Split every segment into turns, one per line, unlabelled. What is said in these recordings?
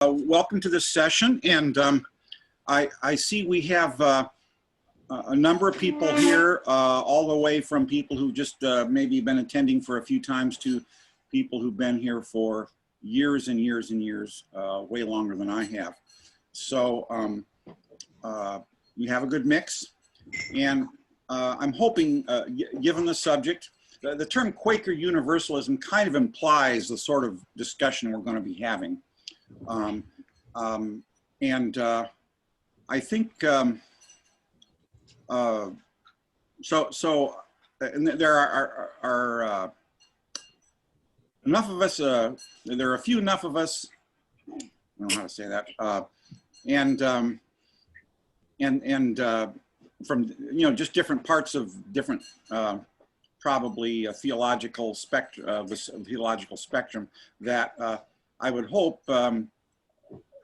Welcome to this session, and I see we have a number of people here, all the way from people who just maybe been attending for a few times to people who've been here for years and years and years, way longer than I have. So we have a good mix, and I'm hoping, given the subject, the term Quaker Universalism kind of implies the sort of discussion we're going to be having. I think and there are enough of us. There are a few enough of us. I don't know how to say that. From just different parts of different probably a theological spectrum that. I would hope the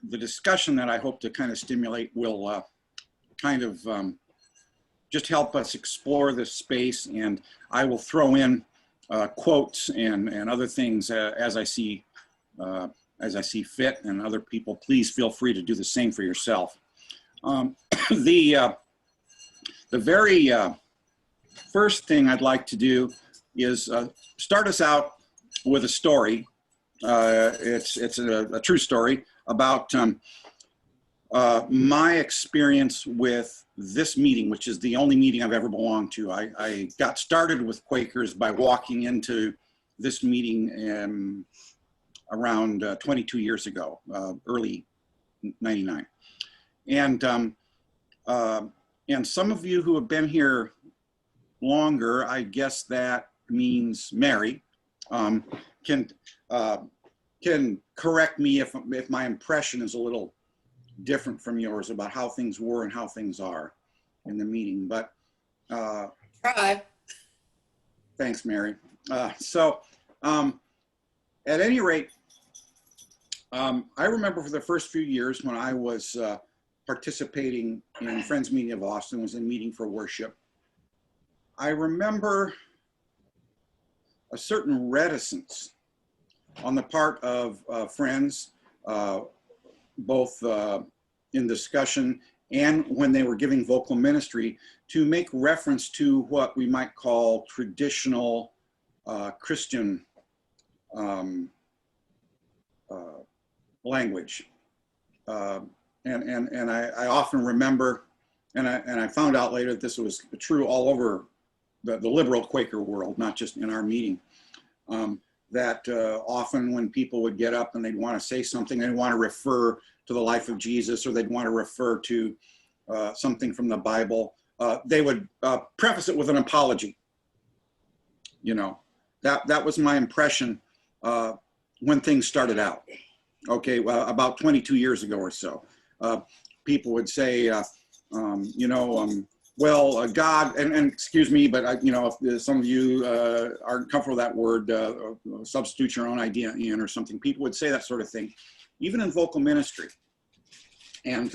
discussion that I hope to kind of stimulate will just help us explore this space, and I will throw in quotes and other things as I see fit, and other people, please feel free to do the same for yourself. The very first thing I'd like to do is start us out with a story. It's a true story about my experience with this meeting, which is the only meeting I've ever belonged to. I got started with Quakers by walking into this meeting around 22 years ago, early '99. And some of you who have been here longer, I guess that means Mary, can correct me if my impression is a little different from yours about how things were and how things are in the meeting. But
try.
Thanks, Mary. At any rate, I remember for the first few years when I was participating in Friends Meeting of Austin, was in Meeting for Worship. I remember a certain reticence on the part of friends, both in discussion and when they were giving vocal ministry, to make reference to what we might call traditional Christian language. And I often remember, and I found out later that this was true all over the liberal Quaker world, not just in our meeting. That often when people would get up and they'd want to say something, they'd want to refer to the life of Jesus, or they'd want to refer to something from the Bible, they would preface it with an apology. That was my impression when things started out. Okay, well, about 22 years ago or so. People would say, well, God, and excuse me, but if some of you aren't comfortable with that word, substitute your own idea in or something. People would say that sort of thing, even in vocal ministry. And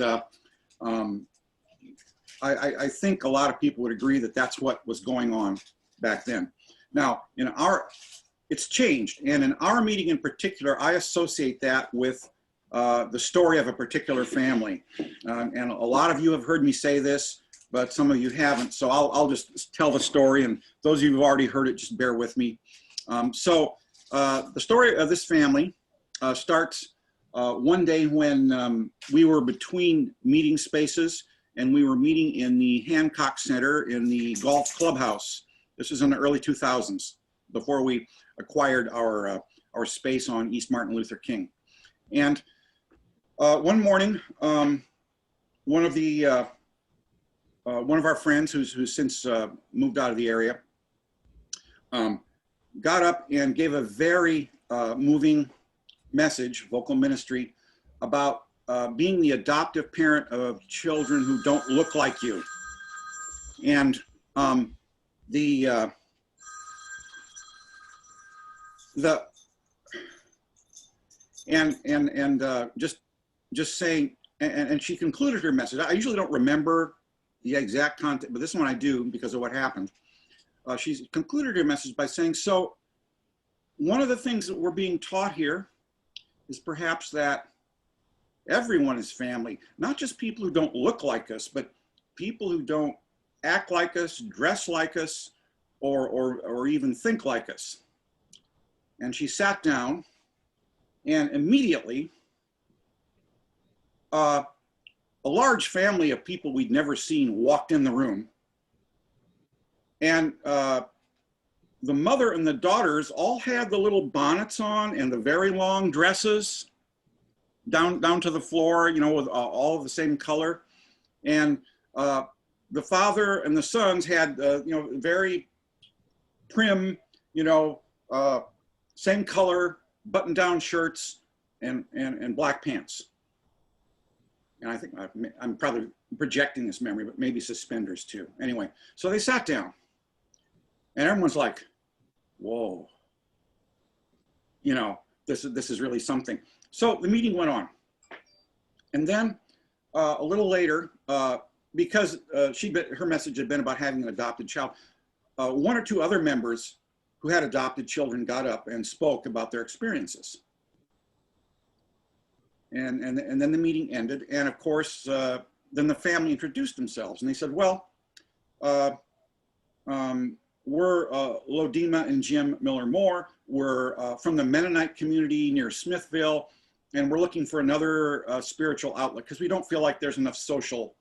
I think a lot of people would agree that that's what was going on back then. Now, it's changed, and in our meeting in particular, I associate that with the story of a particular family. And a lot of you have heard me say this, but some of you haven't, so I'll just tell the story, and those of you who've already heard it, just bear with me. The story of this family starts one day when we were between meeting spaces, and we were meeting in the Hancock Center in the golf clubhouse. This was in the early 2000s, before we acquired our space on East Martin Luther King. And one morning, one of our friends who's since moved out of the area got up and gave a very moving message, vocal ministry, about being the adoptive parent of children who don't look like you. And just saying, and she concluded her message. I usually don't remember the exact content, but this one I do because of what happened. She concluded her message by saying, so one of the things that we're being taught here is perhaps that Everyone is family, not just people who don't look like us, but people who don't act like us, dress like us, or even think like us. And she sat down, and immediately, a large family of people we'd never seen walked in the room. And the mother and the daughters all had the little bonnets on and the very long dresses down to the floor, you know, with all of the same color. And the father and the sons had, you know, very prim, you know, same color button-down shirts and black pants. And I think I'm probably projecting this memory, but maybe suspenders too. Anyway, so they sat down and everyone's like, whoa, you know, this is really something. So the meeting went on. And then a little later, because her message had been about having an adopted child, one or two other members who had adopted children got up and spoke about their experiences. And then the meeting ended. And of course, then the family introduced themselves and they said, well, we're Lodima and Jim Miller-Moore. We're from the Mennonite community near Smithville. And we're looking for another spiritual outlet because we don't feel like there's enough social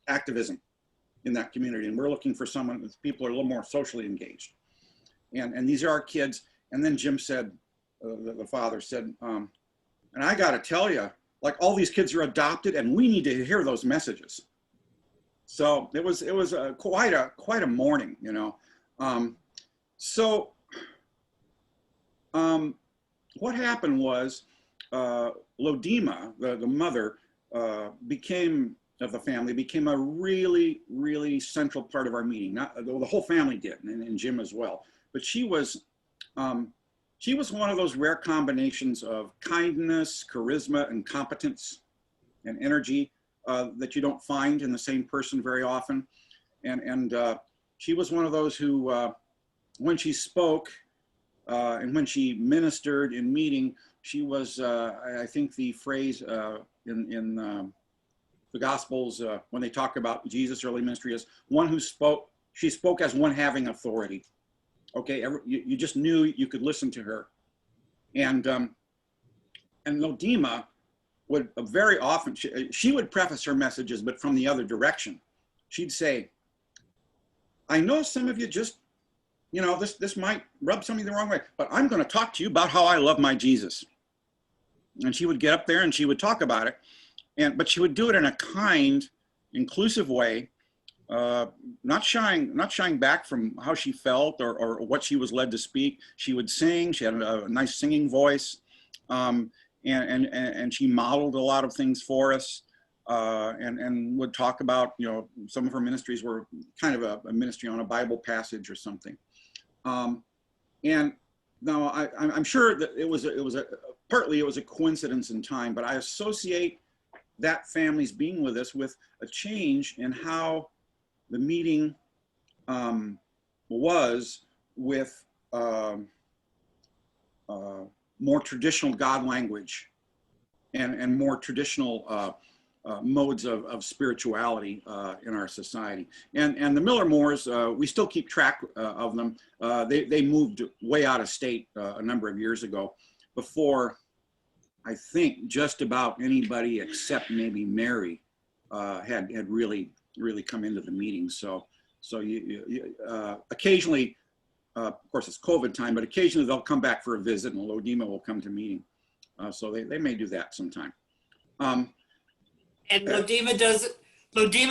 activism in that community. And we're looking for someone, people are a little more socially engaged. And these are our kids. And then Jim said, the father said, and I got to tell you, like all these kids are adopted and we need to hear those messages. So it was quite a morning, you know. What happened was Lodima, the mother, of the family, became a really, really central part of our meeting. Not the whole family did, and Jim as well. But she was one of those rare combinations of kindness, charisma, and competence and energy that you don't find in the same person very often. And she was one of those who, when she spoke and when she ministered in meeting, she was, I think the phrase in the Gospels, when they talk about Jesus' early ministry, is one who spoke, she spoke as one having authority. Okay, you just knew you could listen to her. And Lodima would very often, she would preface her messages, but from the other direction. She'd say, I know some of you just, you know, this might rub somebody the wrong way, but I'm going to talk to you about how I love my Jesus. And she would get up there and she would talk about it. But she would do it in a kind, inclusive way, not shying back from how she felt or what she was led to speak. She would sing. She had a nice singing voice, and she modeled a lot of things for us, and would talk about, you know, some of her ministries were kind of a ministry on a Bible passage or something. And now I'm sure that it was partly a coincidence in time, but I associate that family's being with us with a change in how the meeting was with more traditional God language and more traditional modes of spirituality in our society. And the Miller-Moores, we still keep track of them. They moved way out of state a number of years ago, before I think just about anybody except maybe Mary had really come into the meeting. So you occasionally, of course it's COVID time, but occasionally they'll come back for a visit and Lodima will come to meeting. So they may do that sometime.
And Lodima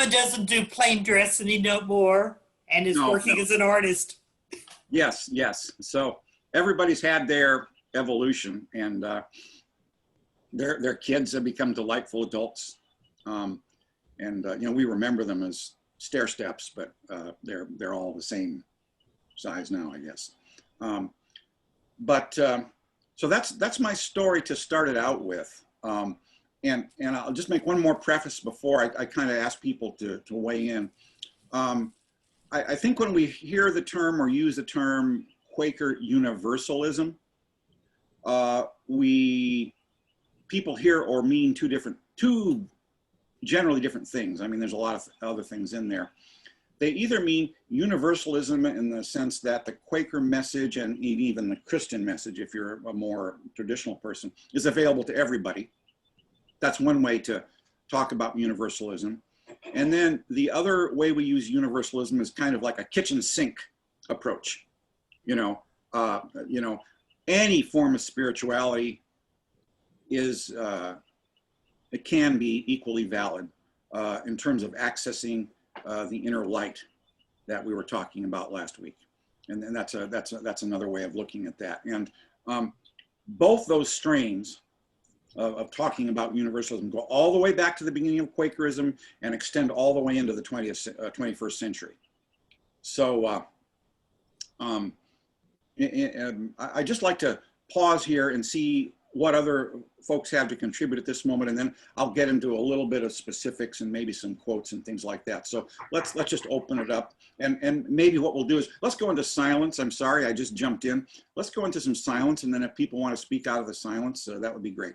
doesn't do plain dress anymore and is working as an artist.
Yes. So everybody's had their evolution, and their kids have become delightful adults. You know, we remember them as stair steps, but they're all the same size now, I guess. So that's my story to start it out with. And I'll just make one more preface before I kind of ask people to weigh in. I think when we hear the term or use the term Quaker Universalism, we people hear or mean two generally different things. I mean, there's a lot of other things in there. They either mean universalism in the sense that the Quaker message and even the Christian message, if you're a more traditional person, is available to everybody. That's one way to talk about universalism. And then the other way we use universalism is kind of like a kitchen sink approach. You know, any form of spirituality is, it can be equally valid in terms of accessing the inner light that we were talking about last week. And that's another way of looking at that. And both those strains of talking about universalism go all the way back to the beginning of Quakerism and extend all the way into the 21st century. So I just like to pause here and see what other folks have to contribute at this moment, and then I'll get into a little bit of specifics and maybe some quotes and things like that. So let's just open it up, and maybe what we'll do is let's go into silence. I'm sorry, I just jumped in. Let's go into some silence, and then if people want to speak out of the silence, that would be great.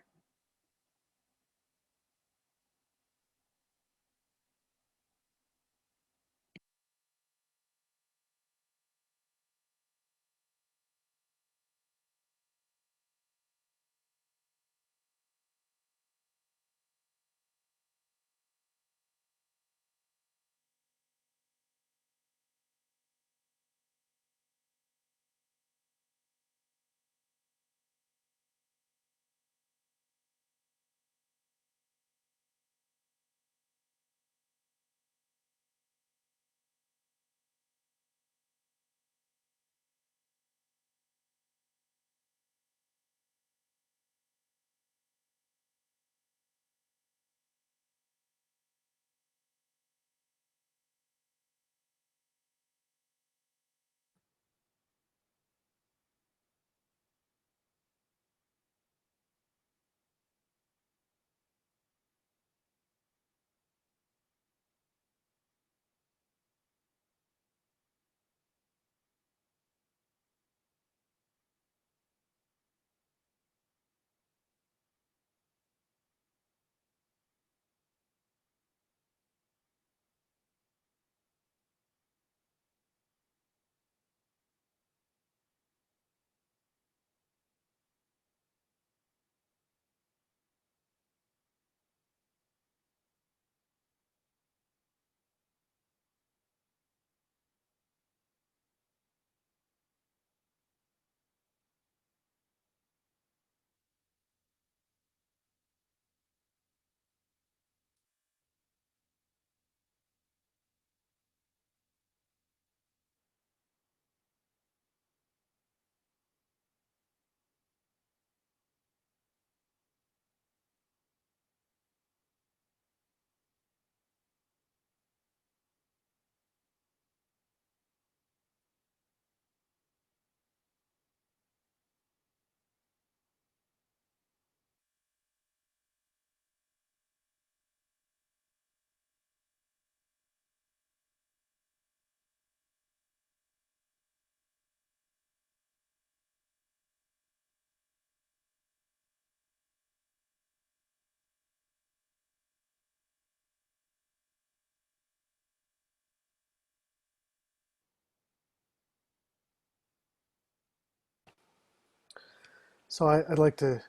So I'd like to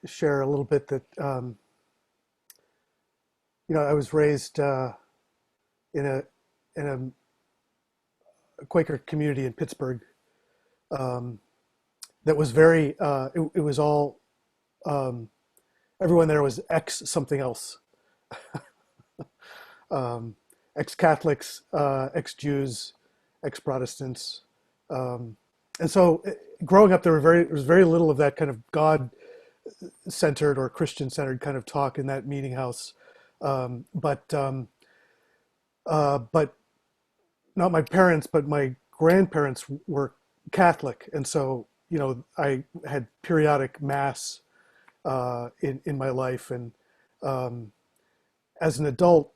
share a little bit that, I was raised in a Quaker community in Pittsburgh that was very, it was all, everyone there was ex something else, ex-Catholics, ex-Jews, ex-Protestants. And so growing up, there was very little of that kind of God-centered or Christian-centered kind of talk in that meeting house. But not my parents, but my grandparents were Catholic, and so I had periodic mass in my life, and as an adult,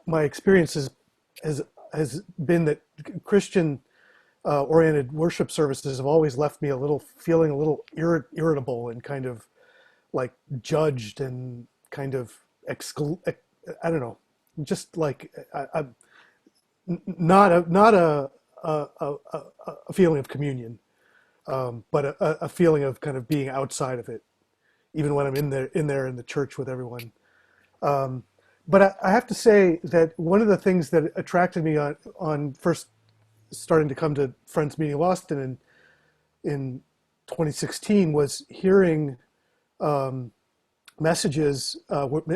my experience has been that Christian oriented worship services have always left me feeling a little irritable and kind of like judged and kind of I don't know, just like not a feeling of communion, but a feeling of kind of being outside of it, even when I'm in the church with everyone. But I have to say that one of the things that attracted me on first starting to come to Friends Meeting of Austin in 2016 was hearing messages,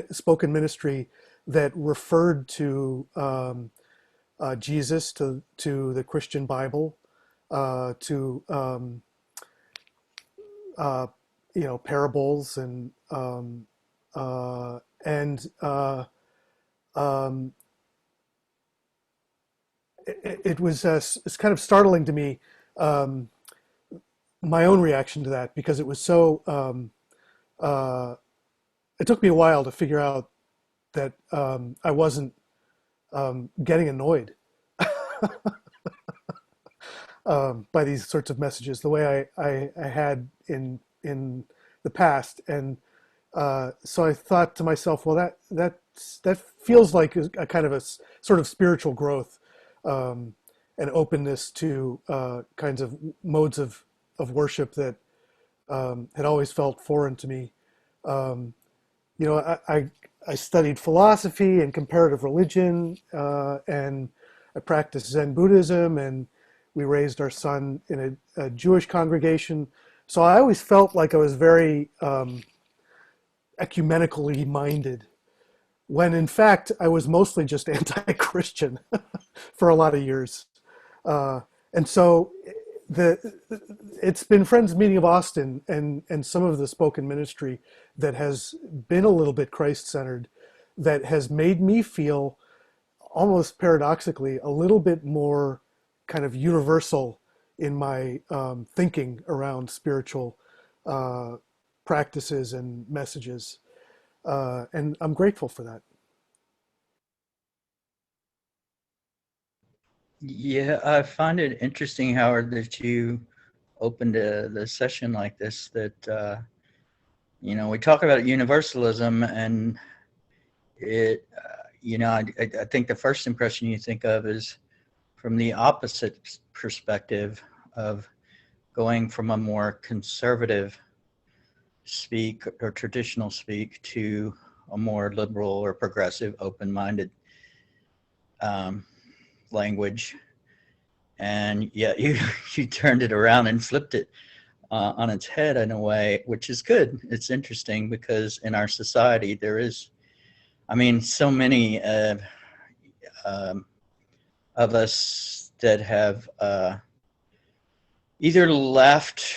spoken ministry that referred to Jesus, to the Christian Bible, to parables and it was it's kind of startling to me, my own reaction to that, because it was so it took me a while to figure out that I wasn't getting annoyed by these sorts of messages the way I had in the past. And so I thought to myself, well, that feels like a kind of sort of spiritual growth, and openness to kinds of modes of worship that had always felt foreign to me. I studied philosophy and comparative religion, and I practiced Zen Buddhism, and we raised our son in a Jewish congregation. So I always felt like I was very ecumenically minded, when in fact I was mostly just anti-Christian for a lot of years. And so it's been Friends Meeting of Austin and some of the spoken ministry that has been a little bit Christ-centered, that has made me feel, almost paradoxically, a little bit more kind of universal in my thinking around spiritual practices and messages. And I'm grateful for that.
Yeah, I find it interesting, Howard, that you opened the session like this, that, we talk about universalism, and it, I think the first impression you think of is from the opposite perspective of going from a more conservative speak or traditional speak to a more liberal or progressive, open-minded language. And yet you turned it around and flipped it on its head in a way, which is good. It's interesting because in our society there is, so many of us that have either left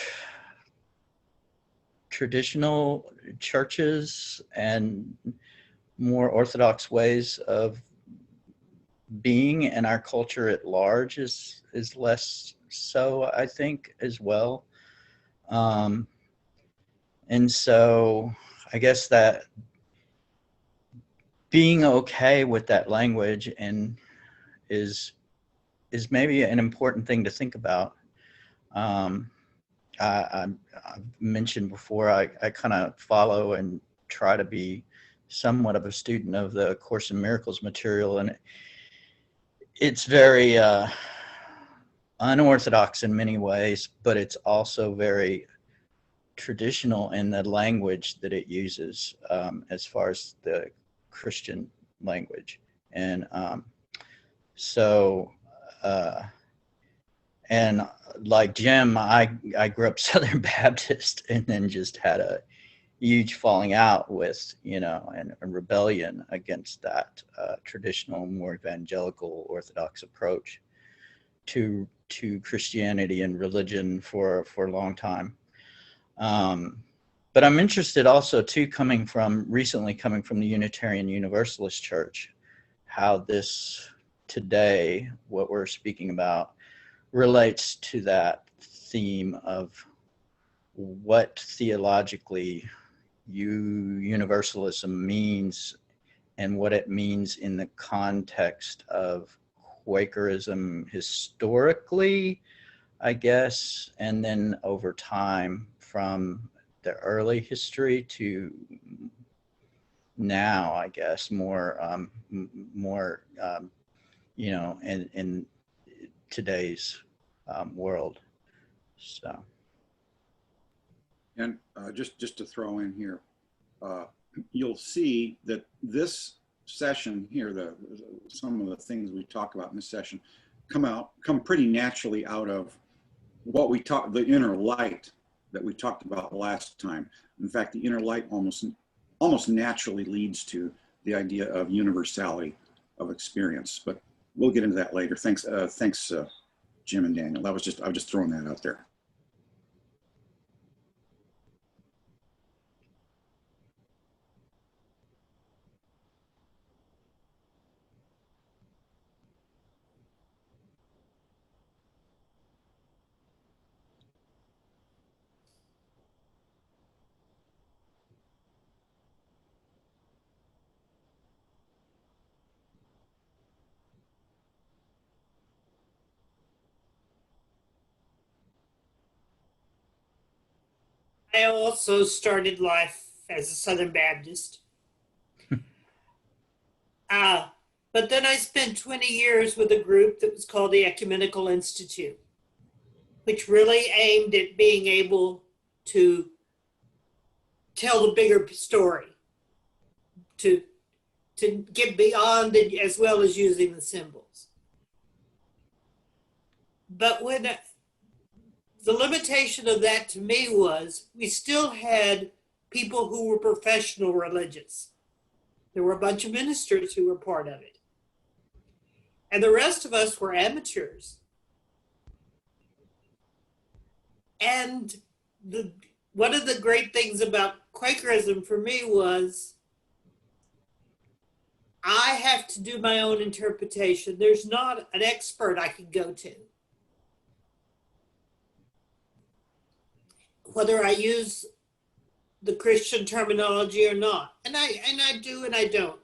traditional churches and more orthodox ways of being, and our culture at large is less so, I think, as well. And so I guess that being okay with that language and is maybe an important thing to think about. I mentioned before, I kind of follow and try to be somewhat of a student of the Course in Miracles material, and it's very unorthodox in many ways, but it's also very traditional in the language that it uses, as far as the Christian language. And and like Jim, I grew up Southern Baptist, and then just had a huge falling out with, and a rebellion against that traditional, more evangelical Orthodox approach to Christianity and religion for a long time. But I'm interested also too, recently coming from the Unitarian Universalist Church, how this today, what we're speaking about, relates to that theme of what theologically universalism means, and what it means in the context of Quakerism historically, I guess, and then over time from the early history to now, I guess, more, in today's world. So.
And just to throw in here, you'll see that this session here, some of the things we talk about in this session come pretty naturally out of what we talked, the inner light that we talked about last time. In fact, the inner light almost naturally leads to the idea of universality of experience. But we'll get into that later. Thanks, Jim and Daniel. I was just throwing that out there.
I also started life as a Southern Baptist. But then I spent 20 years with a group that was called the Ecumenical Institute, which really aimed at being able to tell the bigger story, to get beyond it as well as using the symbols. But when the limitation of that to me was we still had people who were professional religious. There were a bunch of ministers who were part of it. And the rest of us were amateurs. And one of the great things about Quakerism for me was I have to do my own interpretation. There's not an expert I can go to. Whether I use the Christian terminology or not. And I do and I don't.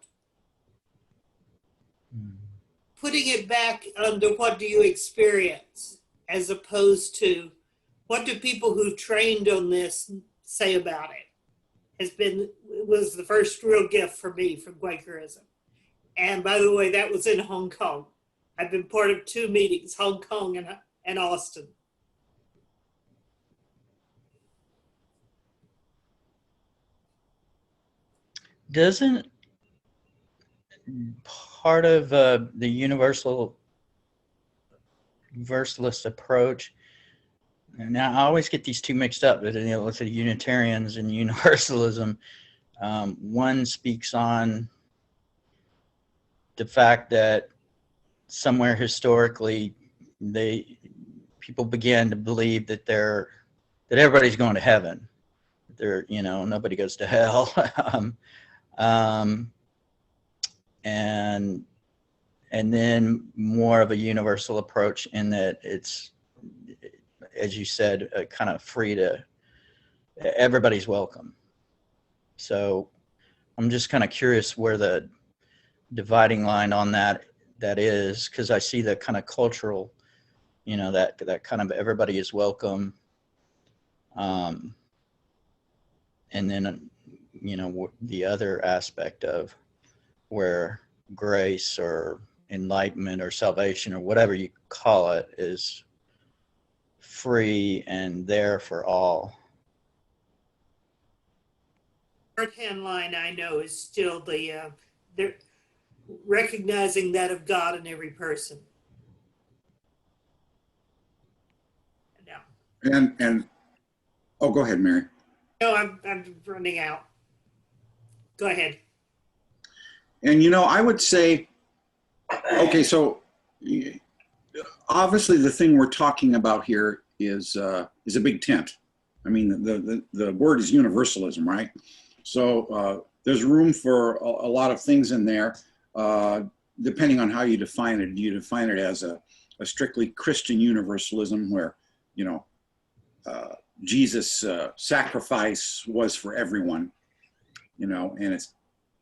Putting it back under what do you experience as opposed to what do people who've trained on this say about it was the first real gift for me from Quakerism. And by the way, that was in Hong Kong. I've been part of 2 meetings, Hong Kong and Austin.
Doesn't part of the universalist approach, and now I always get these two mixed up, but let's say Unitarians and Universalism, one speaks on the fact that somewhere historically people began to believe that everybody's going to heaven. Nobody goes to hell. And then more of a universal approach in that it's, as you said, kind of free to, everybody's welcome. So I'm just kind of curious where the dividing line on that is, because I see the kind of cultural, that kind of everybody is welcome. And then, the other aspect of where grace or enlightenment or salvation or whatever you call it is free and there for all.
Shorthand line I know is still they're recognizing that of God in every person. No.
And oh, go ahead, Mary.
No, I'm running out. Go ahead.
And I would say, okay, so obviously the thing we're talking about here is a big tent. I mean, the word is universalism, right? So there's room for a lot of things in there, depending on how you define it. Do you define it as a strictly Christian universalism where, Jesus' sacrifice was for everyone, and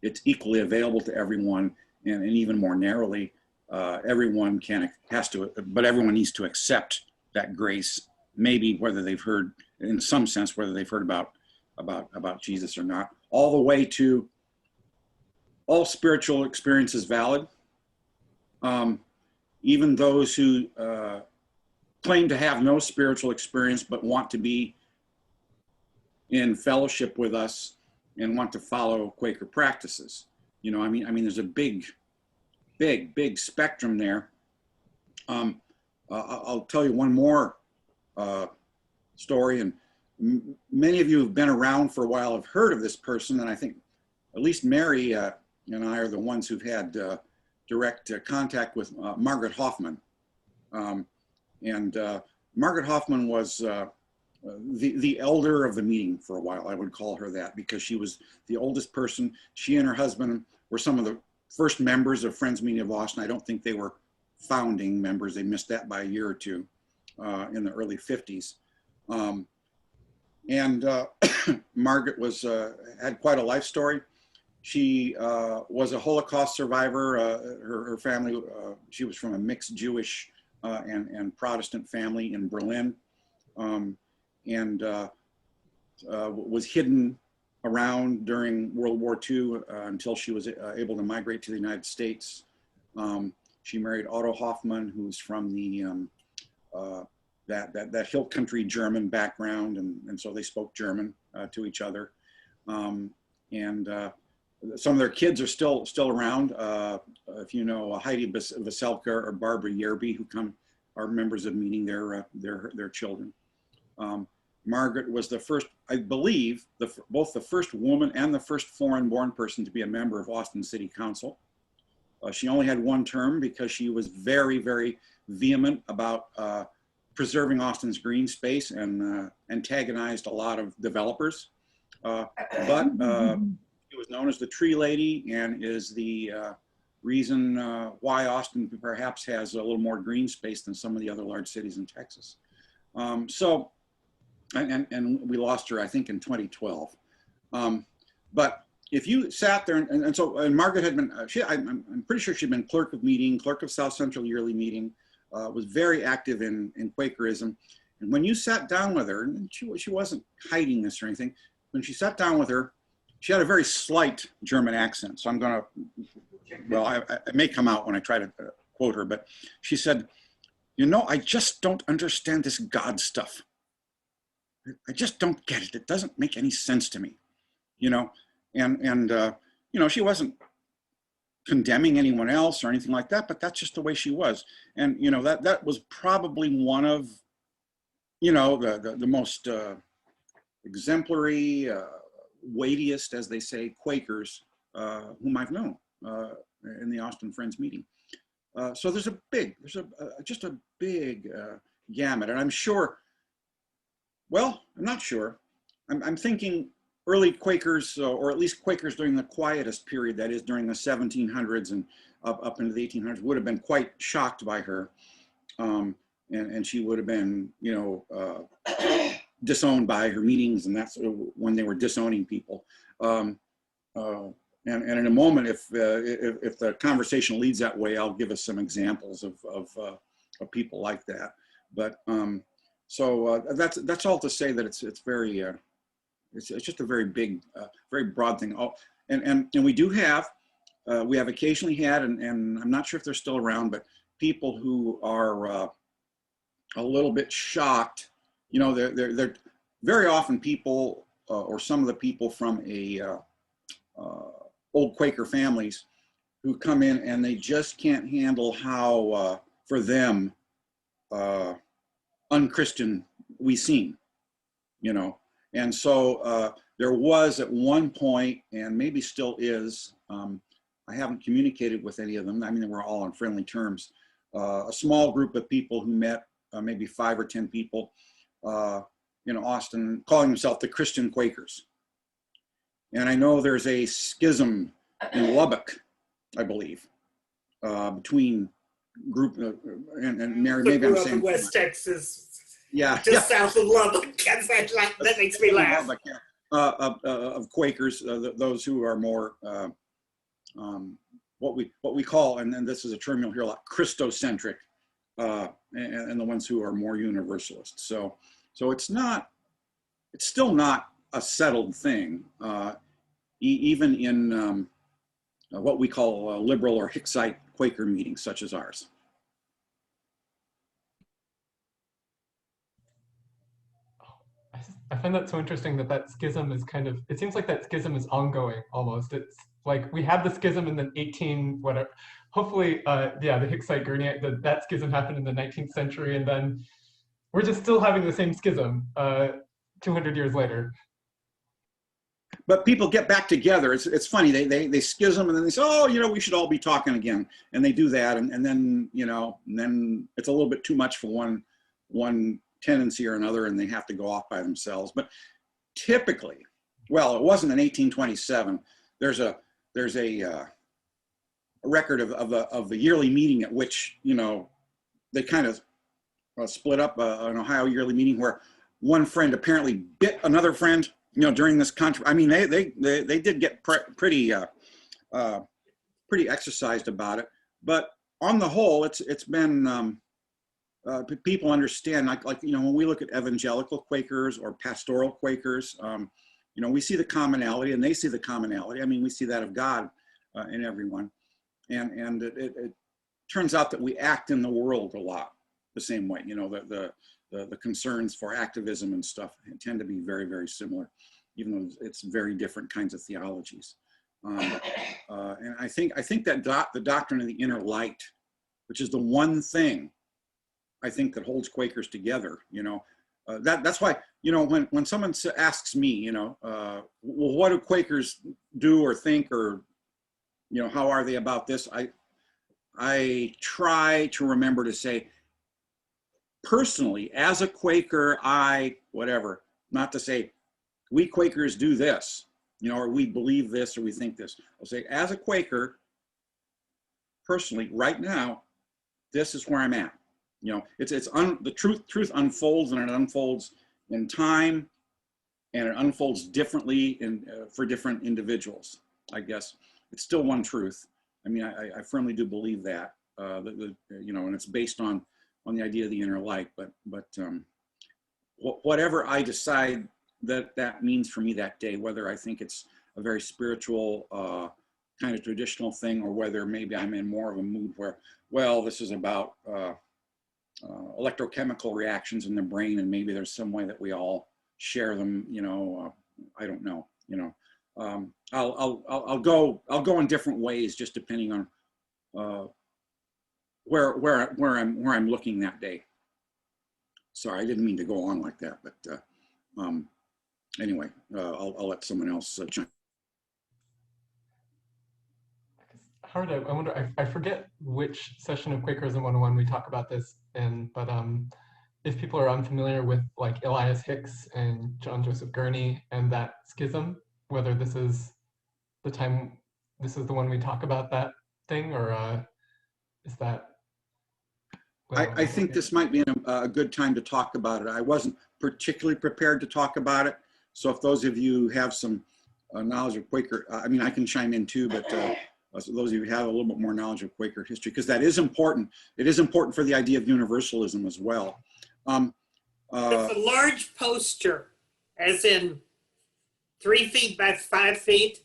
it's equally available to everyone, and even more narrowly, everyone but everyone needs to accept that grace, maybe whether they've heard, in some sense, whether they've heard about Jesus or not, all the way to all spiritual experience is valid. Even those who claim to have no spiritual experience but want to be in fellowship with us and want to follow Quaker practices. You know, I mean, there's a big spectrum there. I'll tell you one more story, and many of you who've been around for a while have heard of this person, and I think at least Mary and I are the ones who've had direct contact with Margaret Hoffman. Margaret Hoffman was the elder of the meeting for a while. I would call her that because she was the oldest person. She and her husband were some of the first members of Friends Meeting of Austin. I don't think they were founding members. They missed that by a year or two in the early 50s. Margaret had quite a life story. She was a Holocaust survivor. Her family, she was from a mixed Jewish and Protestant family in Berlin, was hidden around during World War II until she was able to migrate to the United States. She married Otto Hoffmann, who's from the that hill country German background, and so they spoke German to each other. Some of their kids are still around. If you know Heidi Veselka or Barbara Yerby, who are members of meeting, their children. Margaret was the first, I believe, both the first woman and the first foreign-born person to be a member of Austin City Council. She only had one term because she was very, very vehement about preserving Austin's green space and antagonized a lot of developers. She was known as the Tree Lady and is the reason why Austin perhaps has a little more green space than some of the other large cities in Texas. And we lost her, I think, in 2012. But if you sat there, and Margaret had been, I'm pretty sure she'd been clerk of meeting, clerk of South Central Yearly Meeting, was very active in Quakerism. And when you sat down with her, and she wasn't hiding this or anything, when she sat down with her, she had a very slight German accent. So I'm going to, well, it may come out when I try to quote her, but she said, you know, I just don't understand this God stuff. I just don't get it. It doesn't make any sense to me, you know, and you know, she wasn't condemning anyone else or anything like that, but that's just the way she was. And, you know, that was probably one of, you know, the most exemplary, weightiest, as they say, Quakers whom I've known in the Austin Friends Meeting. So there's just a big gamut, and I'm sure, well, I'm not sure. I'm thinking early Quakers, or at least Quakers during the quietest period, that is during the 1700s and up into the 1800s, would have been quite shocked by her. And she would have been, you know, disowned by her meetings, and that's when they were disowning people. And in a moment, if the conversation leads that way, I'll give us some examples of people like that. But so that's all to say that it's very it's just a very big, very broad thing. Oh, and we do have we have occasionally had, and I'm not sure if they're still around, but people who are a little bit shocked. You know, they're very often people, or some of the people from old Quaker families who come in and they just can't handle how, for them, unchristian we seem, you know. And so there was at one point, and maybe still is, I haven't communicated with any of them. I mean, they were all on friendly terms. A small group of people who met, maybe 5 or 10 people, in Austin, calling themselves the Christian Quakers. And I know there's a schism in Lubbock, I believe, between group and Mary. Maybe I'm saying
West Texas.
Yeah,
Just south of Lubbock. That makes me laugh.
Lubbock, yeah. Of Quakers, those who are more what we call, and then this is a term you'll hear a lot, Christocentric, and the ones who are more universalist. So it's still not a settled thing, even in what we call liberal or Hicksite Quaker meetings, such as ours.
I find that so interesting that schism is kind of, it seems like that schism is ongoing almost. It's like we had the schism in the 18, whatever, hopefully, yeah, the Hicksite Gurney, that schism happened in the 19th century, and then we're just still having the same schism 200 years later.
But people get back together. It's funny. They schism and then they say, oh, we should all be talking again. And they do that. And then, and then it's a little bit too much for one tendency or another, and they have to go off by themselves. But typically, well, it wasn't in 1827. There's a record of the yearly meeting at which, they kind of split up an Ohio yearly meeting where one friend apparently bit another friend, during this I mean, they did get pretty exercised about it, but on the whole, it's been, people understand, like, when we look at evangelical Quakers or pastoral Quakers, we see the commonality and they see the commonality. I mean, we see that of God in everyone. And it turns out that we act in the world a lot the same way. The concerns for activism and stuff tend to be very, very similar, even though it's very different kinds of theologies. And I think that the doctrine of the inner light, which is the one thing I think that holds Quakers together, that's why, when someone asks me, well, what do Quakers do or think, or, how are they about this? I try to remember to say, personally, as a Quaker, not to say we Quakers do this, or we believe this, or we think this. I'll say, as a Quaker, personally, right now, this is where I'm at. The truth unfolds, and it unfolds in time, and it unfolds differently for different individuals. I guess it's still one truth. I mean, I firmly do believe that, and it's based on the idea of the inner light. But whatever I decide that means for me that day, whether I think it's a very spiritual kind of traditional thing, or whether maybe I'm in more of a mood where, well, this is about electrochemical reactions in the brain, and maybe there's some way that we all share them. I don't know. I'll go in different ways, just depending on where I'm looking that day. Sorry, I didn't mean to go on like that, but anyway, I'll let someone else chime.
Howard, I wonder, I forget which session of Quakerism 101 we talk about this in, but if people are unfamiliar with like Elias Hicks and John Joseph Gurney and that schism, whether this is the one we talk about that thing, or is that? Well,
I think this might be a good time to talk about it. I wasn't particularly prepared to talk about it. So if those of you have some knowledge of Quaker, I mean, I can chime in too, but so those of you who have a little bit more knowledge of Quaker history, because that is important. It is important for the idea of universalism as well.
It's a large poster, as in 3 feet by 5 feet,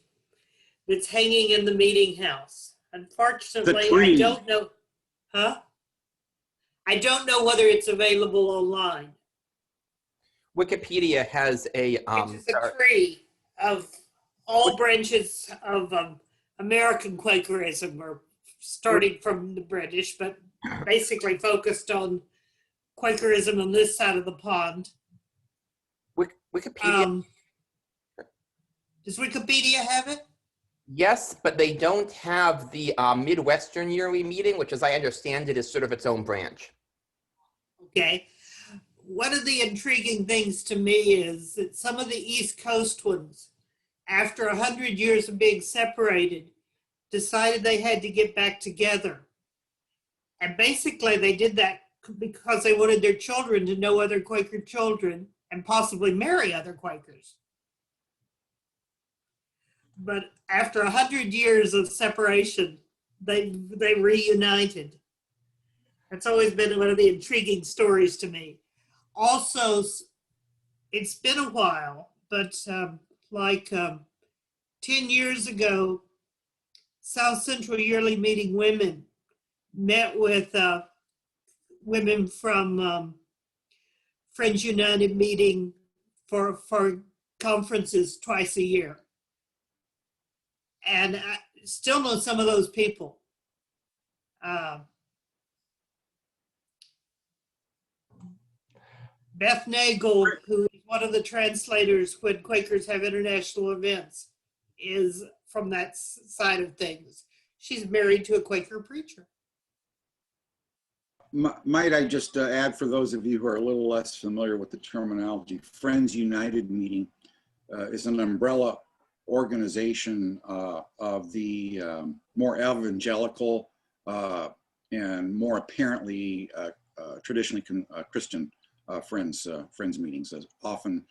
that's hanging in the meeting house. Unfortunately, I don't know. Huh? I don't know whether it's available online.
Wikipedia has a
It's a tree of all branches of American Quakerism, or starting from the British, but basically focused on Quakerism on this side of the pond.
Wikipedia.
Does Wikipedia have it?
Yes, but they don't have the Midwestern Yearly Meeting, which, as I understand it, is sort of its own branch.
Okay. One of the intriguing things to me is that some of the East Coast ones, after 100 years of being separated, decided they had to get back together. And basically they did that because they wanted their children to know other Quaker children and possibly marry other Quakers. But after 100 years of separation, they reunited. That's always been one of the intriguing stories to me. Also, it's been a while, but 10 years ago, South Central Yearly Meeting Women met with women from Friends United meeting for conferences twice a year. And I still know some of those people. Beth Nagel, who is one of the translators when Quakers have international events, is from that side of things. She's married to a Quaker preacher.
Might I just add, for those of you who are a little less familiar with the terminology, Friends United meeting is an umbrella organization of the more evangelical and more apparently traditionally Christian friends meetings. As often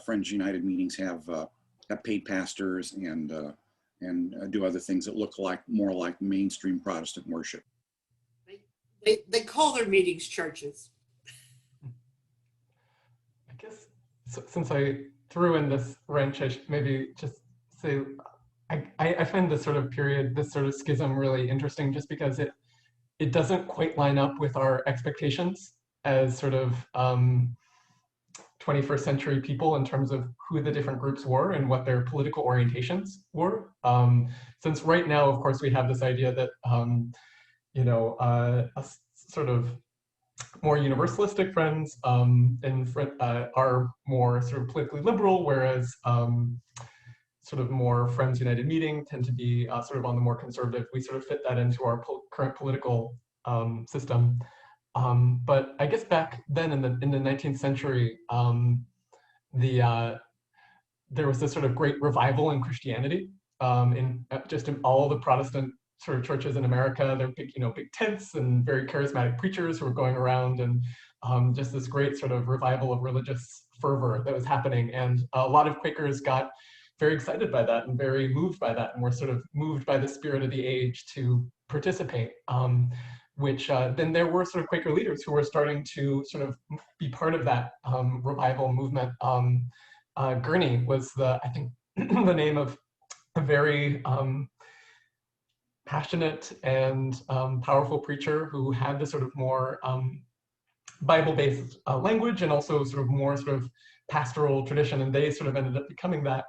Friends United meetings have paid pastors and do other things that look more like mainstream Protestant worship.
They call their meetings churches.
I guess since I threw in this wrench, I should maybe just say I find this sort of period, this sort of schism really interesting, just because it doesn't quite line up with our expectations as sort of 21st century people in terms of who the different groups were and what their political orientations were. Since right now, of course, we have this idea that a sort of more universalistic friends are more sort of politically liberal, whereas sort of more Friends United meeting tend to be sort of on the more conservative. We sort of fit that into our current political system. But I guess back then in the 19th century, there was this sort of great revival in Christianity in all the Protestant sort of churches in America. They're big, big tents and very charismatic preachers who were going around, and just this great sort of revival of religious fervor that was happening. And a lot of Quakers got very excited by that and very moved by that, and were sort of moved by the spirit of the age to participate. Which then there were sort of Quaker leaders who were starting to sort of be part of that revival movement. Gurney was I think the name of a very passionate and powerful preacher who had this sort of more Bible-based language, and also sort of more sort of pastoral tradition, and they sort of ended up becoming that.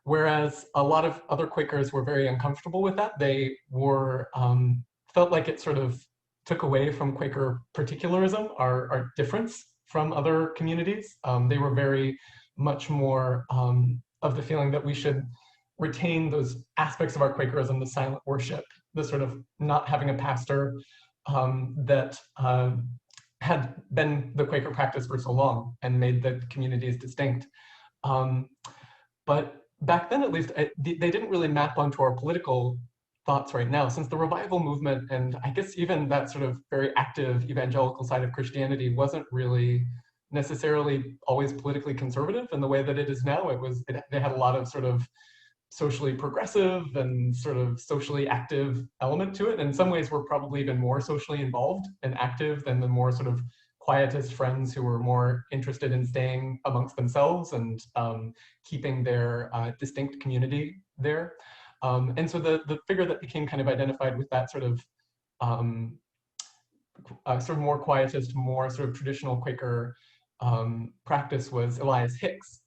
Whereas a lot of other Quakers were very uncomfortable with that. They were felt like it sort of took away from Quaker particularism, our difference from other communities. They were very much more of the feeling that we should retain those aspects of our Quakerism, the silent worship, the sort of not having a pastor that had been the Quaker practice for so long and made the communities distinct. But back then, at least, they didn't really map onto our political thoughts right now, since the revival movement, and I guess even that sort of very active evangelical side of Christianity, wasn't really necessarily always politically conservative in the way that it is now. They had a lot of sort of socially progressive and sort of socially active element to it. In some ways, we're probably even more socially involved and active than the more sort of quietist friends who were more interested in staying amongst themselves and keeping their distinct community there. And so the figure that became kind of identified with that sort of more quietist, more sort of traditional Quaker practice was Elias Hicks,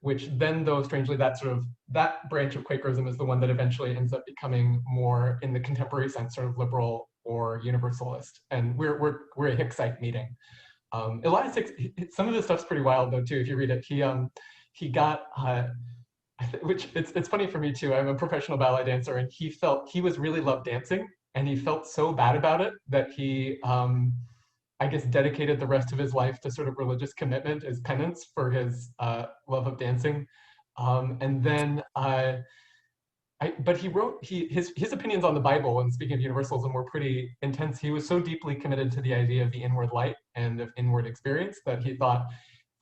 which then, though strangely, that branch of Quakerism is the one that eventually ends up becoming more, in the contemporary sense, sort of liberal or universalist. And we're a Hicksite meeting. Elias Hicks, some of this stuff's pretty wild though too. If you read it, he got. Which it's funny for me too. I'm a professional ballet dancer, and he was really loved dancing, and he felt so bad about it that he, I guess, dedicated the rest of his life to sort of religious commitment as penance for his love of dancing. And then, but he wrote his opinions on the Bible, and speaking of universalism, were pretty intense. He was so deeply committed to the idea of the inward light and of inward experience that he thought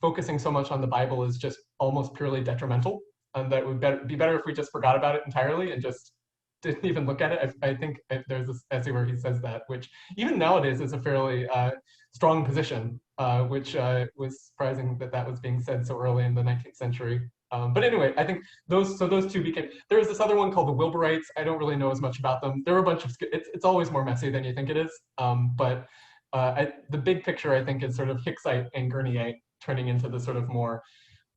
focusing so much on the Bible is just almost purely detrimental. And that it would be better if we just forgot about it entirely and just didn't even look at it. I think there's this essay where he says that, which even nowadays is a fairly strong position, which was surprising that that was being said so early in the 19th century. But anyway, I think those two became, there was this other one called the Wilburites. I don't really know as much about them. There were a bunch of, it's always more messy than you think it is. But the big picture, I think, is sort of Hicksite and Gurneyite turning into the sort of more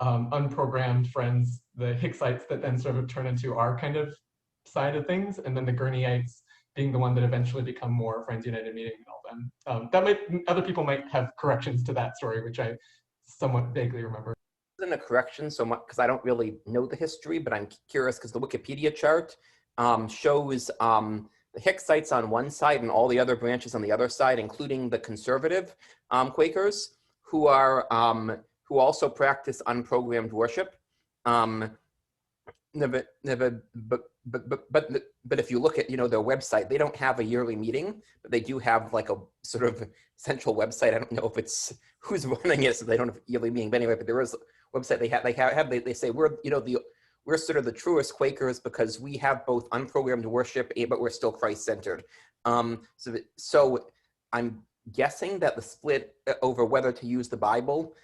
unprogrammed friends, the Hicksites that then sort of turn into our kind of side of things, and then the Gurneyites being the one that eventually become more Friends United meeting and all them. That might, other people might have corrections to that story, which I somewhat vaguely remember.
Isn't a correction so much because I don't really know the history, but I'm curious because the Wikipedia chart shows the Hicksites on one side and all the other branches on the other side, including the conservative Quakers who are who also practice unprogrammed worship. But if you look at their website, they don't have a yearly meeting, but they do have like a sort of central website. I don't know if it's who's running it, so they don't have a yearly meeting. But anyway, but there is a website they say we're we're sort of the truest Quakers because we have both unprogrammed worship, but we're still Christ-centered. So I'm guessing that the split over whether to use the Bible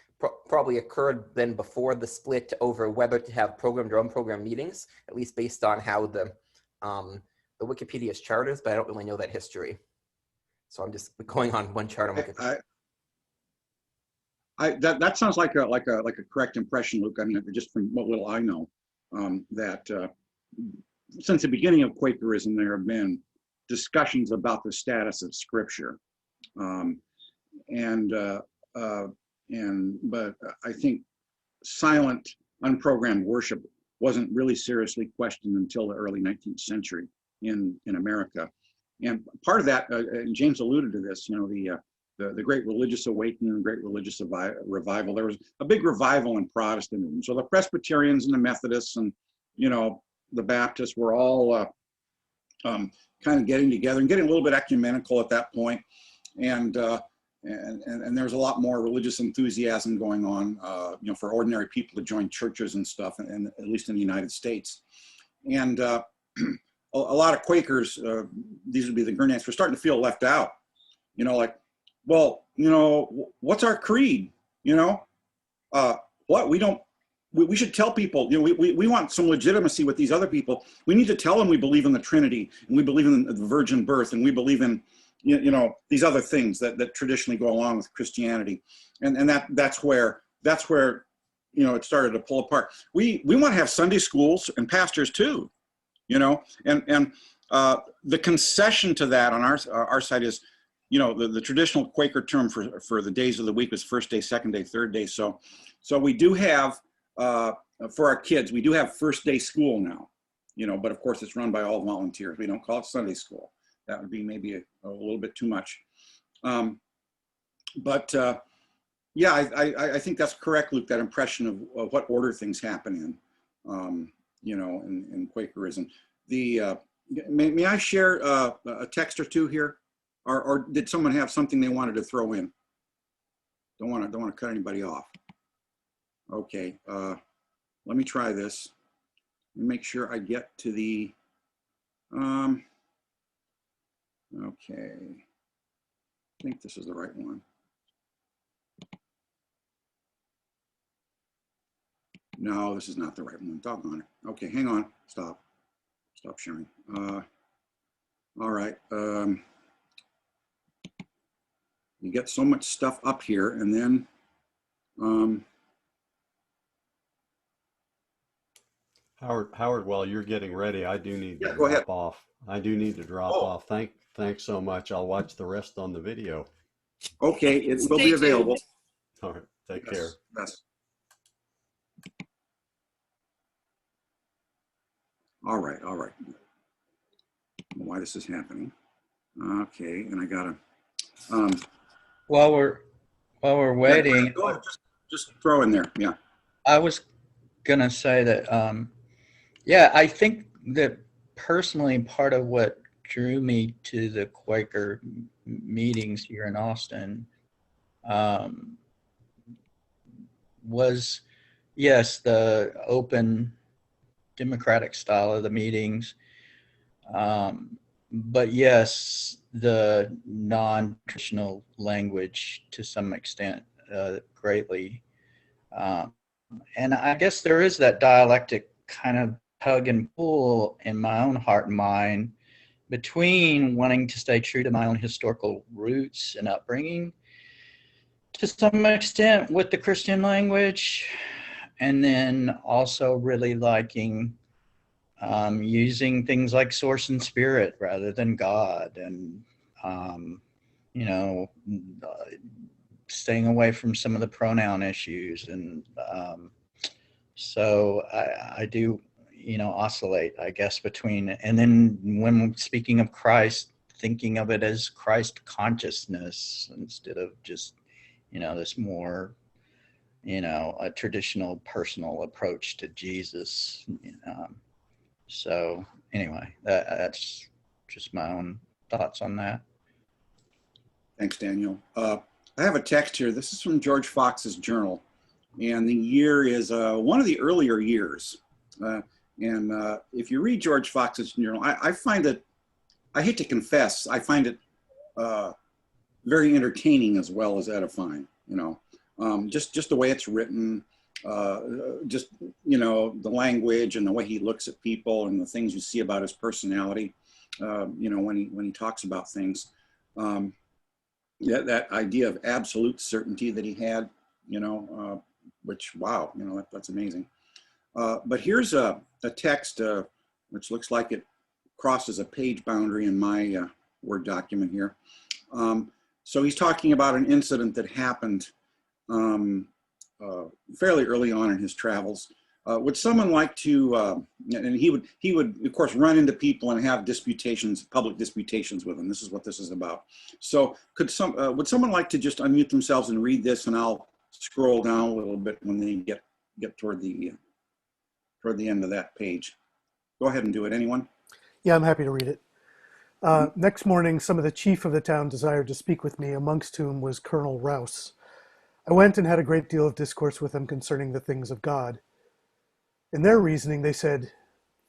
probably occurred then before the split over whether to have programmed or unprogrammed meetings, at least based on how the Wikipedia's chart is, but I don't really know that history. So I'm just going on one chart on Wikipedia.
That sounds like a correct impression, Luke. I mean, just from what little I know, that since the beginning of Quakerism, there have been discussions about the status of Scripture, but I think silent, unprogrammed worship wasn't really seriously questioned until the early 19th century in America. And part of that, and James alluded to this, the Great Religious Awakening and Great Religious Revival. There was a big revival in Protestantism. So the Presbyterians and the Methodists and the Baptists were all kind of getting together and getting a little bit ecumenical at that point. And there's a lot more religious enthusiasm going on, for ordinary people to join churches and stuff, and at least in the United States. And a lot of Quakers, these would be the Gurneyites, were starting to feel left out. Like, well, what's our creed? What we should tell people, we want some legitimacy with these other people. We need to tell them we believe in the Trinity, and we believe in the virgin birth, and we believe in these other things that traditionally go along with Christianity, and that's where it started to pull apart. We want to have Sunday schools and pastors too, and the concession to that on our side is, the traditional Quaker term for the days of the week was first day, second day, third day. So we do have for our kids, we do have first day school now, but of course it's run by all volunteers. We don't call it Sunday school. That would be maybe a little bit too much. Yeah, I think that's correct, Luke, that impression of what order things happen in, in Quakerism. May I share a text or two here? Or did someone have something they wanted to throw in? Don't want to cut anybody off. Okay, let me try this. Let me make sure I get to the, okay, I think this is the right one. No, this is not the right one. Doggone it. Okay, hang on. Stop sharing. All right. You get so much stuff up here, and then
Howard, while you're getting ready, I do need to
go ahead.
drop off. I do need to drop off. Thanks so much. I'll watch the rest on the video.
Okay, it will be available.
All right, take care.
Yes. All right. I don't know why this is happening. Okay, and I gotta.
While we're waiting,
Go ahead. Just throw in there. Yeah.
I was gonna say that, yeah, I think that personally part of what drew me to the Quaker meetings here in Austin was, yes, the open democratic style of the meetings, But yes, the non-traditional language to some extent greatly. And I guess there is that dialectic kind of tug and pull in my own heart and mind between wanting to stay true to my own historical roots and upbringing to some extent with the Christian language, and then also really liking using things like source and spirit rather than God, and you know, staying away from some of the pronoun issues. And so I do, you know, oscillate, I guess, between, and then when speaking of Christ, thinking of it as Christ consciousness instead of just, you know, this more, you know, a traditional personal approach to Jesus. So anyway, that's just my own thoughts on that.
Thanks, Daniel. I have a text here. This is from George Fox's journal, and the year is one of the earlier years. If you read George Fox's journal, I find it, I hate to confess, I find it very entertaining as well as edifying. You know, just the way it's written, just, you know, the language and the way he looks at people and the things you see about his personality. You know, when he talks about things. That idea of absolute certainty that he had, you know, which, wow, you know, that's amazing. But here's a text which looks like it crosses a page boundary in my Word document here. So he's talking about an incident that happened fairly early on in his travels. Would someone like to, and he would of course run into people and have disputations, public disputations with them. This is what this is about. So would someone like to just unmute themselves and read this, and I'll scroll down a little bit when they get toward the end of that page. Go ahead and do it, anyone?
Yeah, I'm happy to read it. Next morning, some of the chief of the town desired to speak with me, amongst whom was Colonel Rouse. I went and had a great deal of discourse with them concerning the things of God. In their reasoning, they said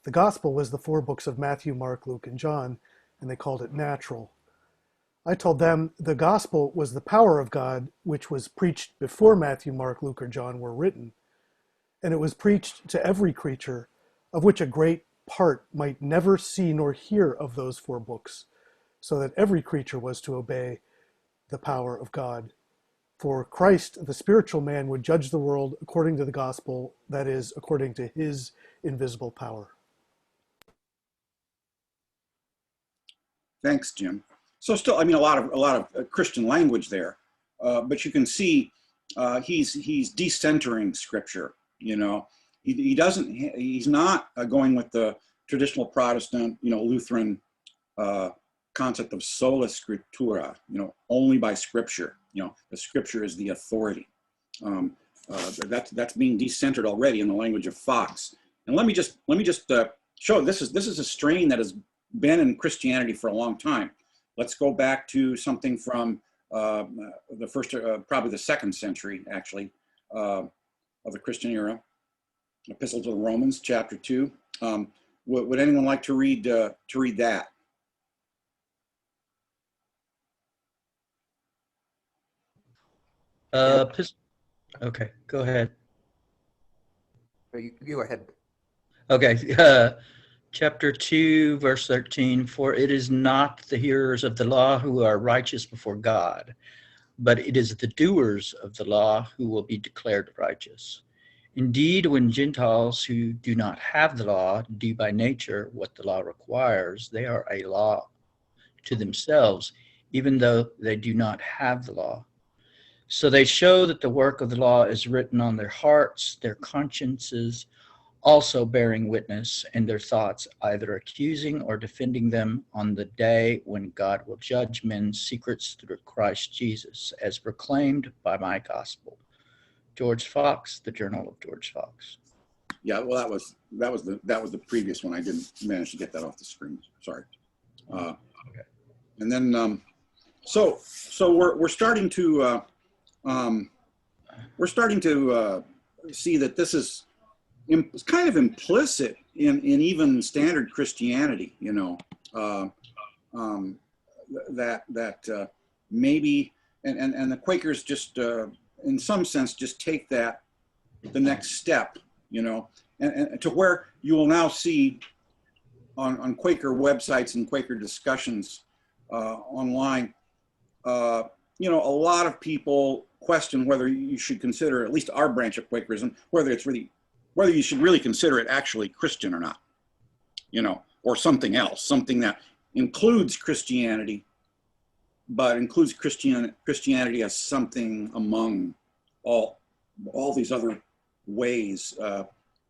the gospel was the 4 books of Matthew, Mark, Luke, and John, and they called it natural. I told them the gospel was the power of God, which was preached before Matthew, Mark, Luke, or John were written, and it was preached to every creature, of which a great part might never see nor hear of those 4 books, so that every creature was to obey the power of God. For Christ, the spiritual man, would judge the world according to the gospel, that is, according to his invisible power.
Thanks, Jim. So still, I mean, a lot of Christian language there, but you can see he's decentering Scripture. You know, he's not going with the traditional Protestant, you know, Lutheran concept of sola scriptura, you know, only by Scripture. You know, the Scripture is the authority. That's being decentered already in the language of Fox. And let me just show this is a strain that has been in Christianity for a long time. Let's go back to something from the first, probably the 2nd century, actually, of the Christian era. Epistle to the Romans, chapter 2. Would anyone like to read that?
Okay, go ahead.
You go ahead.
Okay, chapter 2, verse 13, for it is not the hearers of the law who are righteous before God, but it is the doers of the law who will be declared righteous. Indeed, when Gentiles who do not have the law do by nature what the law requires, they are a law to themselves, even though they do not have the law. So they show that the work of the law is written on their hearts, their consciences also bearing witness, and their thoughts either accusing or defending them on the day when God will judge men's secrets through Christ Jesus, as proclaimed by my gospel. George Fox, the Journal of George Fox.
Yeah, well, that was the previous one. I didn't manage to get that off the screen. Sorry. Okay. And then so we're starting to see that this is kind of implicit in even standard Christianity, you know, that maybe, and the Quakers just, in some sense, just take that the next step, you know, and to where you will now see on Quaker websites and Quaker discussions online, you know, a lot of people question whether you should consider, at least our branch of Quakerism, whether you should really consider it actually Christian or not, you know, or something else, something that includes Christianity, but includes Christianity as something among all these other ways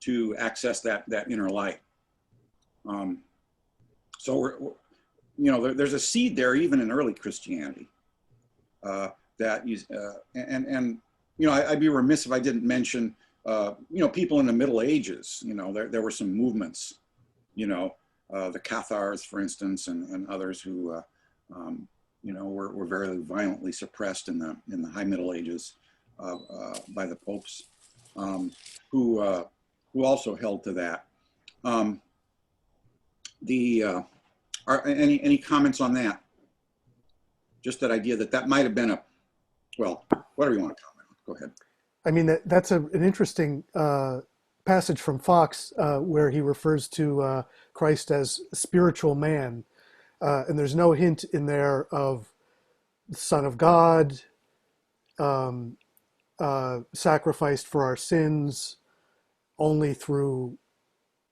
to access that inner light. So you know, there's a seed there even in early Christianity that you and you know, I'd be remiss if I didn't mention you know, people in the Middle Ages. You know, there were some movements, you know, the Cathars, for instance, and others who you know, were very violently suppressed in the High Middle Ages by the popes, who also held to that. Any comments on that? Just that idea that might have been a, well, whatever you want to comment on. Go ahead.
I mean, that's an interesting passage from Fox where he refers to Christ as spiritual man. And there's no hint in there of Son of God, sacrificed for our sins, only through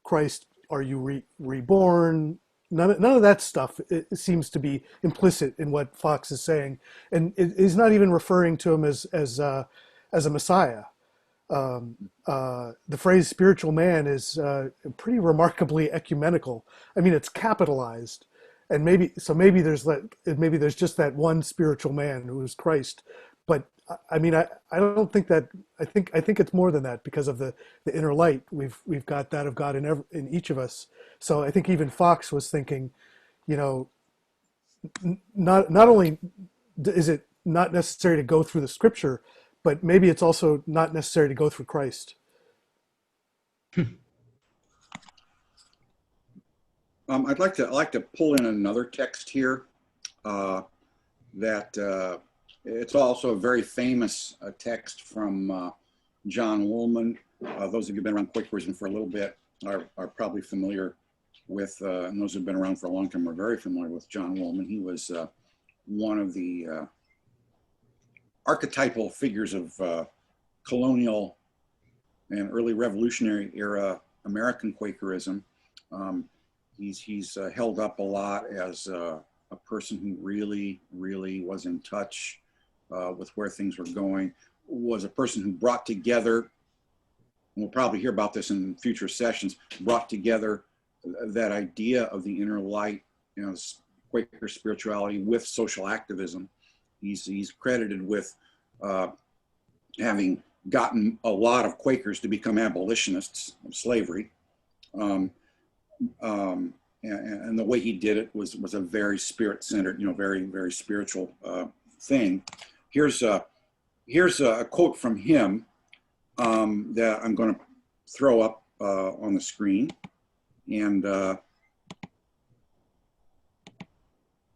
Christ are you reborn. None of that stuff, it seems to be implicit in what Fox is saying, and he's not even referring to him as a Messiah. The phrase "spiritual man" is pretty remarkably ecumenical. I mean, it's capitalized, and maybe there's just that one spiritual man who is Christ. But I mean, I don't think that. I think it's more than that because of the inner light. We've got that of God in each of us. So I think even Fox was thinking, you know, not only is it not necessary to go through the Scripture, but maybe it's also not necessary to go through Christ.
I'd like to pull in another text here that it's also a very famous text from John Woolman. Those of you who've been around Quakerism for a little bit are probably familiar with, and those who've been around for a long time are very familiar with John Woolman. He was one of the archetypal figures of colonial and early revolutionary era American Quakerism. He's held up a lot as a person who really was in touch with where things were going, was a person who brought together, and we'll probably hear about this in future sessions, brought together that idea of the inner light, you know, Quaker spirituality with social activism. He's credited with having gotten a lot of Quakers to become abolitionists of slavery. And the way he did it was a very spirit-centered, you know, very spiritual thing. Here's a quote from him that I'm going to throw up on the screen, and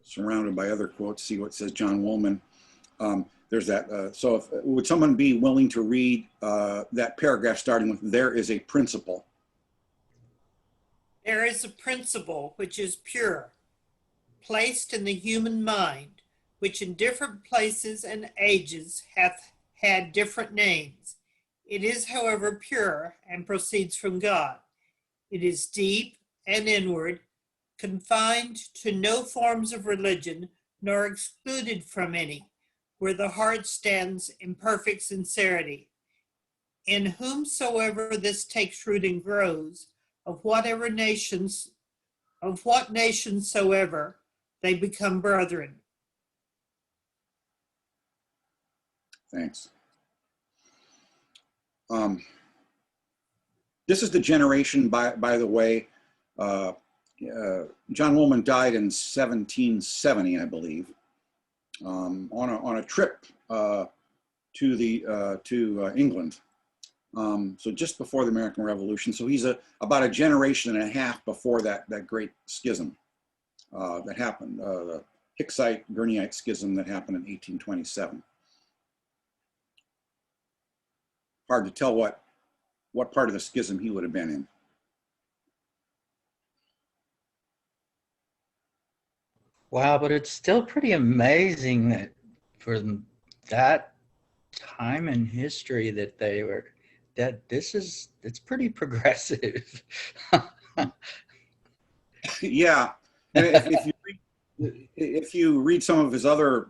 surrounded by other quotes. See what says John Woolman. There's that. So would someone be willing to read that paragraph starting with, "There is a principle"?
There is a principle which is pure, placed in the human mind, which in different places and ages hath had different names. It is, however, pure and proceeds from God. It is deep and inward, confined to no forms of religion, nor excluded from any, where the heart stands in perfect sincerity. In whomsoever this takes root and grows, of what nation soever, they become brethren.
Thanks. This is the generation, by the way, John Woolman died in 1770, I believe, on a trip to England, So just before the American Revolution. So he's about a generation and a half before that great schism that happened, the Hicksite-Gurneyite schism that happened in 1827. Hard to tell what part of the schism he would have been in.
Wow, but it's still pretty amazing that for that time in history that they were, that it's pretty progressive.
Yeah, and if you read there's some of his other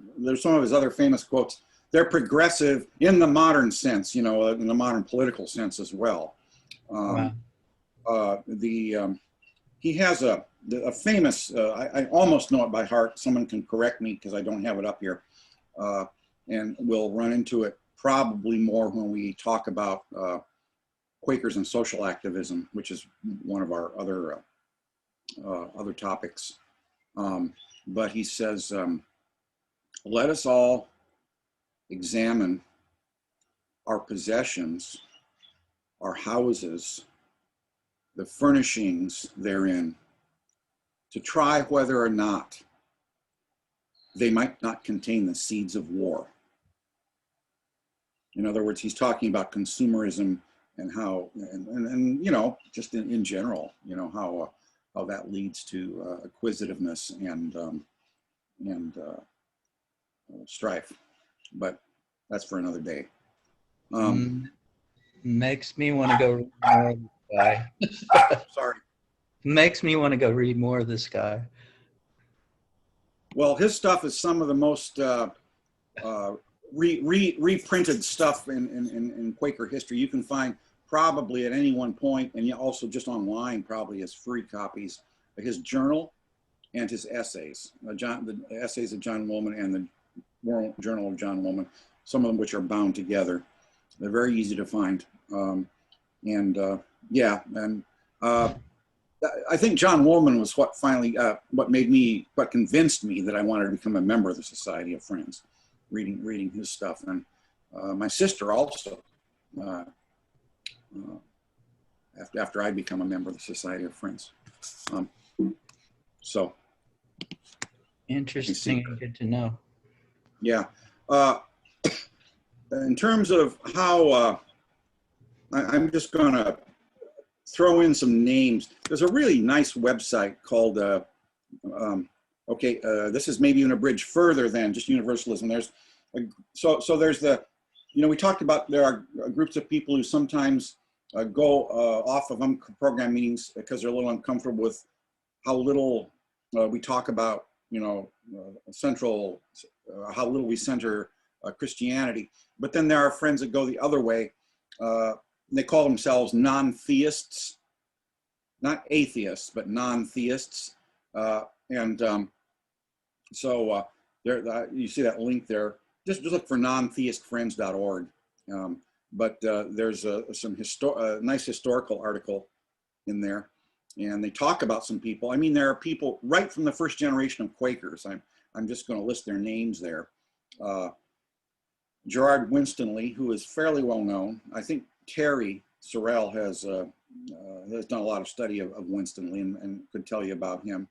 famous quotes. They're progressive in the modern sense, in the modern political sense as well.
Wow.
He has a famous, I almost know it by heart. Someone can correct me because I don't have it up here. And we'll run into it probably more when we talk about Quakers and social activism, which is one of our other topics. But he says, let us all examine our possessions, our houses, the furnishings therein, to try whether or not they might not contain the seeds of war. In other words, he's talking about consumerism and how, and just in general, how that leads to acquisitiveness and strife. But that's for another day.
Makes me want to go read more of this guy.
Sorry.
Makes me want to go read more of this guy.
Well, his stuff is some of the most reprinted stuff in Quaker history. You can find probably at any one point, and also just online probably as free copies, his journal and his essays, the essays of John Woolman and the Journal of John Woolman, some of them which are bound together. They're very easy to find. I think John Woolman was what convinced me that I wanted to become a member of the Society of Friends, reading his stuff. And my sister also, after I become a member of the Society of Friends. So.
Interesting and good to know.
Yeah. In terms of how, I'm just going to throw in some names. There's a really nice website called, this is maybe even a bridge further than just Universalism. There's there's we talked about there are groups of people who sometimes go off of program meetings because they're a little uncomfortable with how little we talk about, how little we center Christianity. But then there are friends that go the other way. They call themselves non-theists, not atheists, but non-theists. There, you see that link there. Just look for nontheistfriends.org. But there's some nice historical article in there, and they talk about some people. I mean, there are people right from the first generation of Quakers. I'm just going to list their names there. Gerard Winstanley, who is fairly well known. I think Terry Sorrell has done a lot of study of Winstanley and could tell you about him.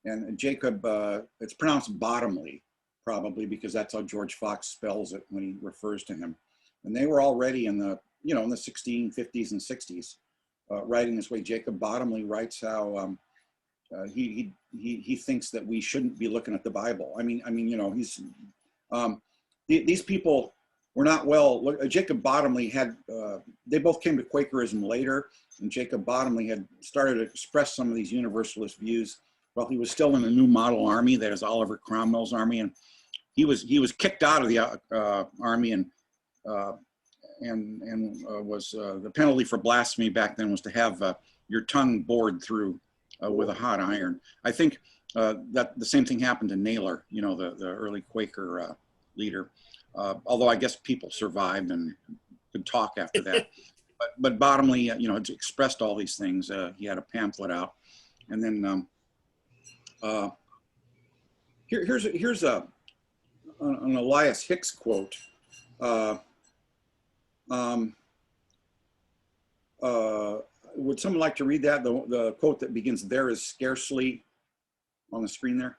And Jacob, it's pronounced Bottomley, probably because that's how George Fox spells it when he refers to him. And they were already in the 1650s and 60s writing this way. Jacob Bottomley writes how he thinks that we shouldn't be looking at the Bible. He's these people were not well. Jacob Bottomley had, they both came to Quakerism later, and Jacob Bottomley had started to express some of these universalist views while he was still in the New Model Army, that is Oliver Cromwell's army, and he was kicked out of the army, and was the penalty for blasphemy back then was to have your tongue bored through with a hot iron. I think that the same thing happened to Naylor, the early Quaker leader. Although I guess people survived and could talk after that. but Bottomley, expressed all these things. He had a pamphlet out, and then here's an Elias Hicks quote. would someone like to read that? The quote that begins, "There is scarcely," on the screen there.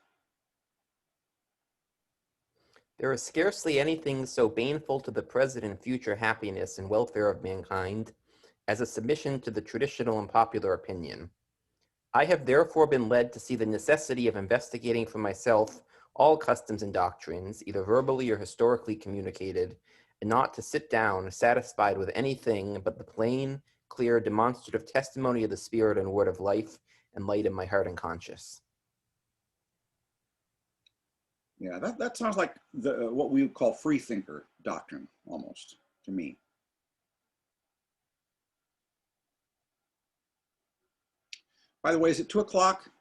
There is scarcely anything so baneful to the present and future happiness and welfare of mankind as a submission to the traditional and popular opinion. I have therefore been led to see the necessity of investigating for myself all customs and doctrines, either verbally or historically communicated, and not to sit down satisfied with anything but the plain, clear, demonstrative testimony of the Spirit and word of life and light in my heart and conscience.
Yeah, that sounds like what we would call free thinker doctrine, almost, to me. By the way, is it 2 o'clock?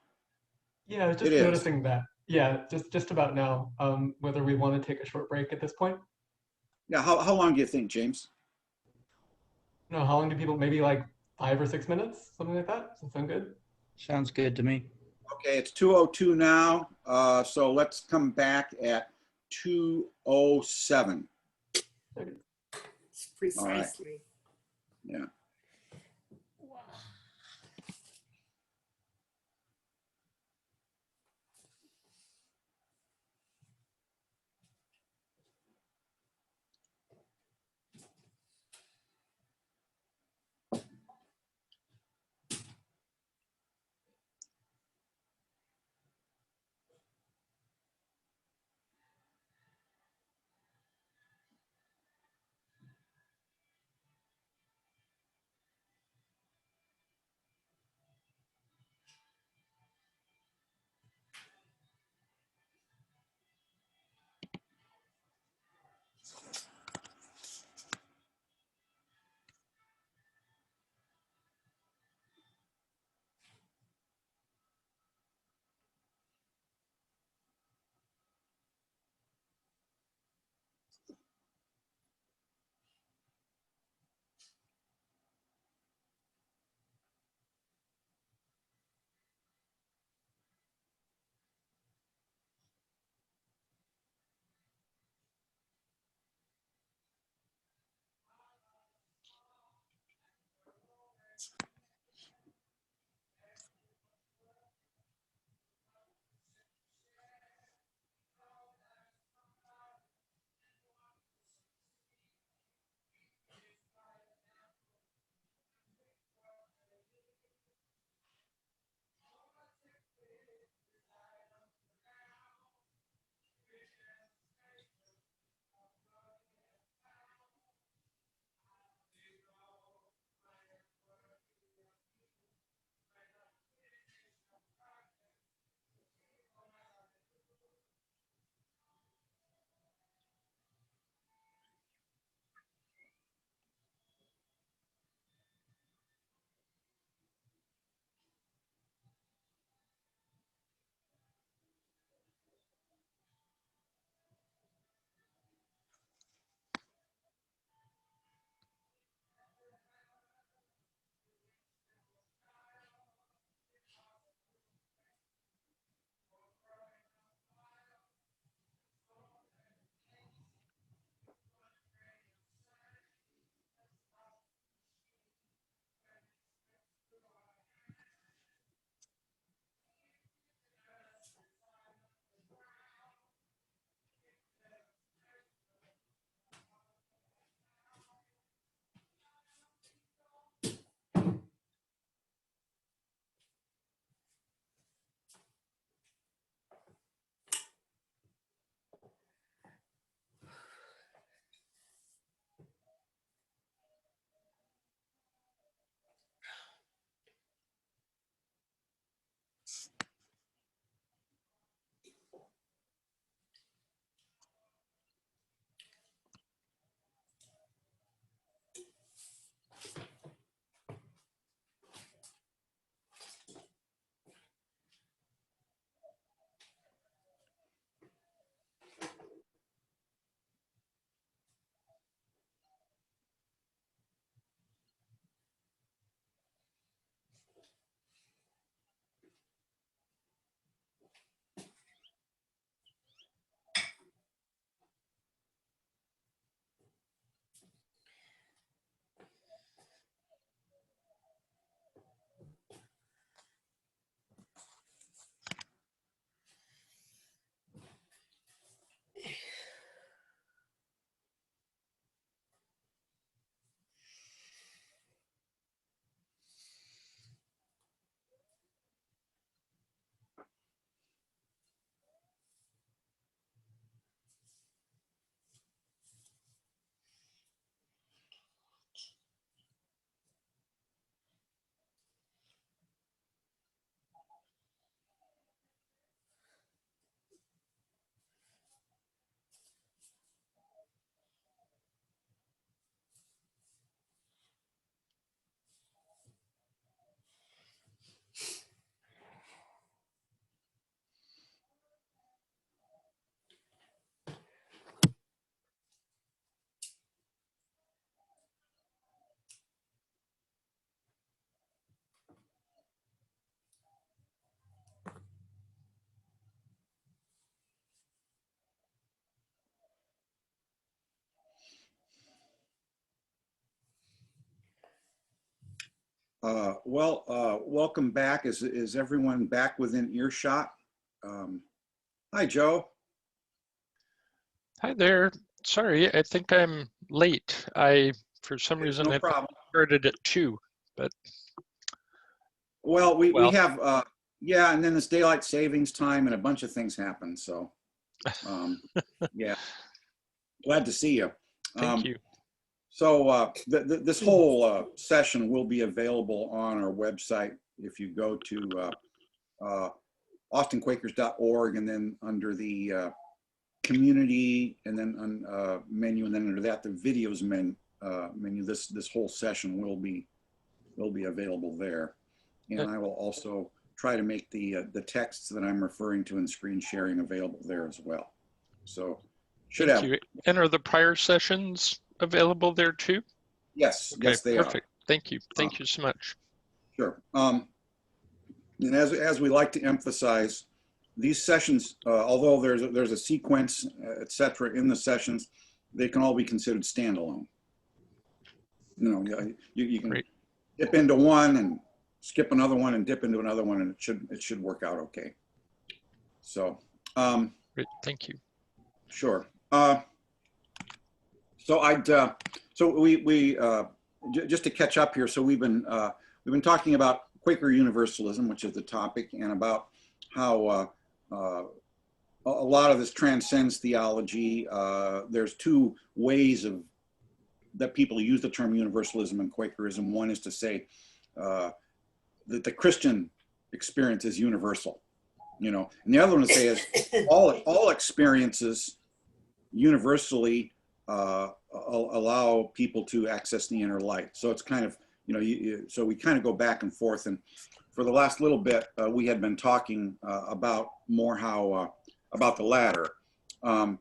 Yeah, I was
It
just
is.
noticing that. Yeah, just about now. Whether we want to take a short break at this point.
Yeah, how long do you think, James?
No, how long do people? Maybe like 5 or 6 minutes, something like that. Does that sound good?
Sounds good to me.
Okay, it's 2:02 now, so let's come back at 2:07.
Precisely.
Yeah. Welcome back. Is everyone back within earshot? Hi, Joe.
Hi there. Sorry, I think I'm late. For some reason,
No
I
problem.
started at 2, but
Well, we
well,
have, yeah, and then it's daylight savings time and a bunch of things happen. So, yeah, glad to see you.
thank you.
So this whole session will be available on our website if you go to austinquakers.org, and then under the community, and then on menu, and then under that the videos menu. This whole session will be available there, and I will also try to make the texts that I'm referring to in screen sharing available there as well. So should
Thank
have.
you. And are the prior sessions available there too?
Yes,
Okay,
yes, they
perfect.
are.
Thank you. Thank you so much.
Sure. And as we like to emphasize, these sessions, although there's a sequence, et cetera, in the sessions, they can all be considered standalone. You know, you can
Great.
dip into one and skip another one and dip into another one, and it should work out okay. So,
Great. Thank you.
sure. So we just to catch up here. So we've been talking about Quaker Universalism, which is the topic, and about how a lot of this transcends theology. There's two ways that people use the term universalism and Quakerism. One is to say that the Christian experience is universal, you know, and the other one to say is all experiences universally allow people to access the inner light. So it's kind of, you know, so we kind of go back and forth. And for the last little bit, we had been talking about more how about the latter. I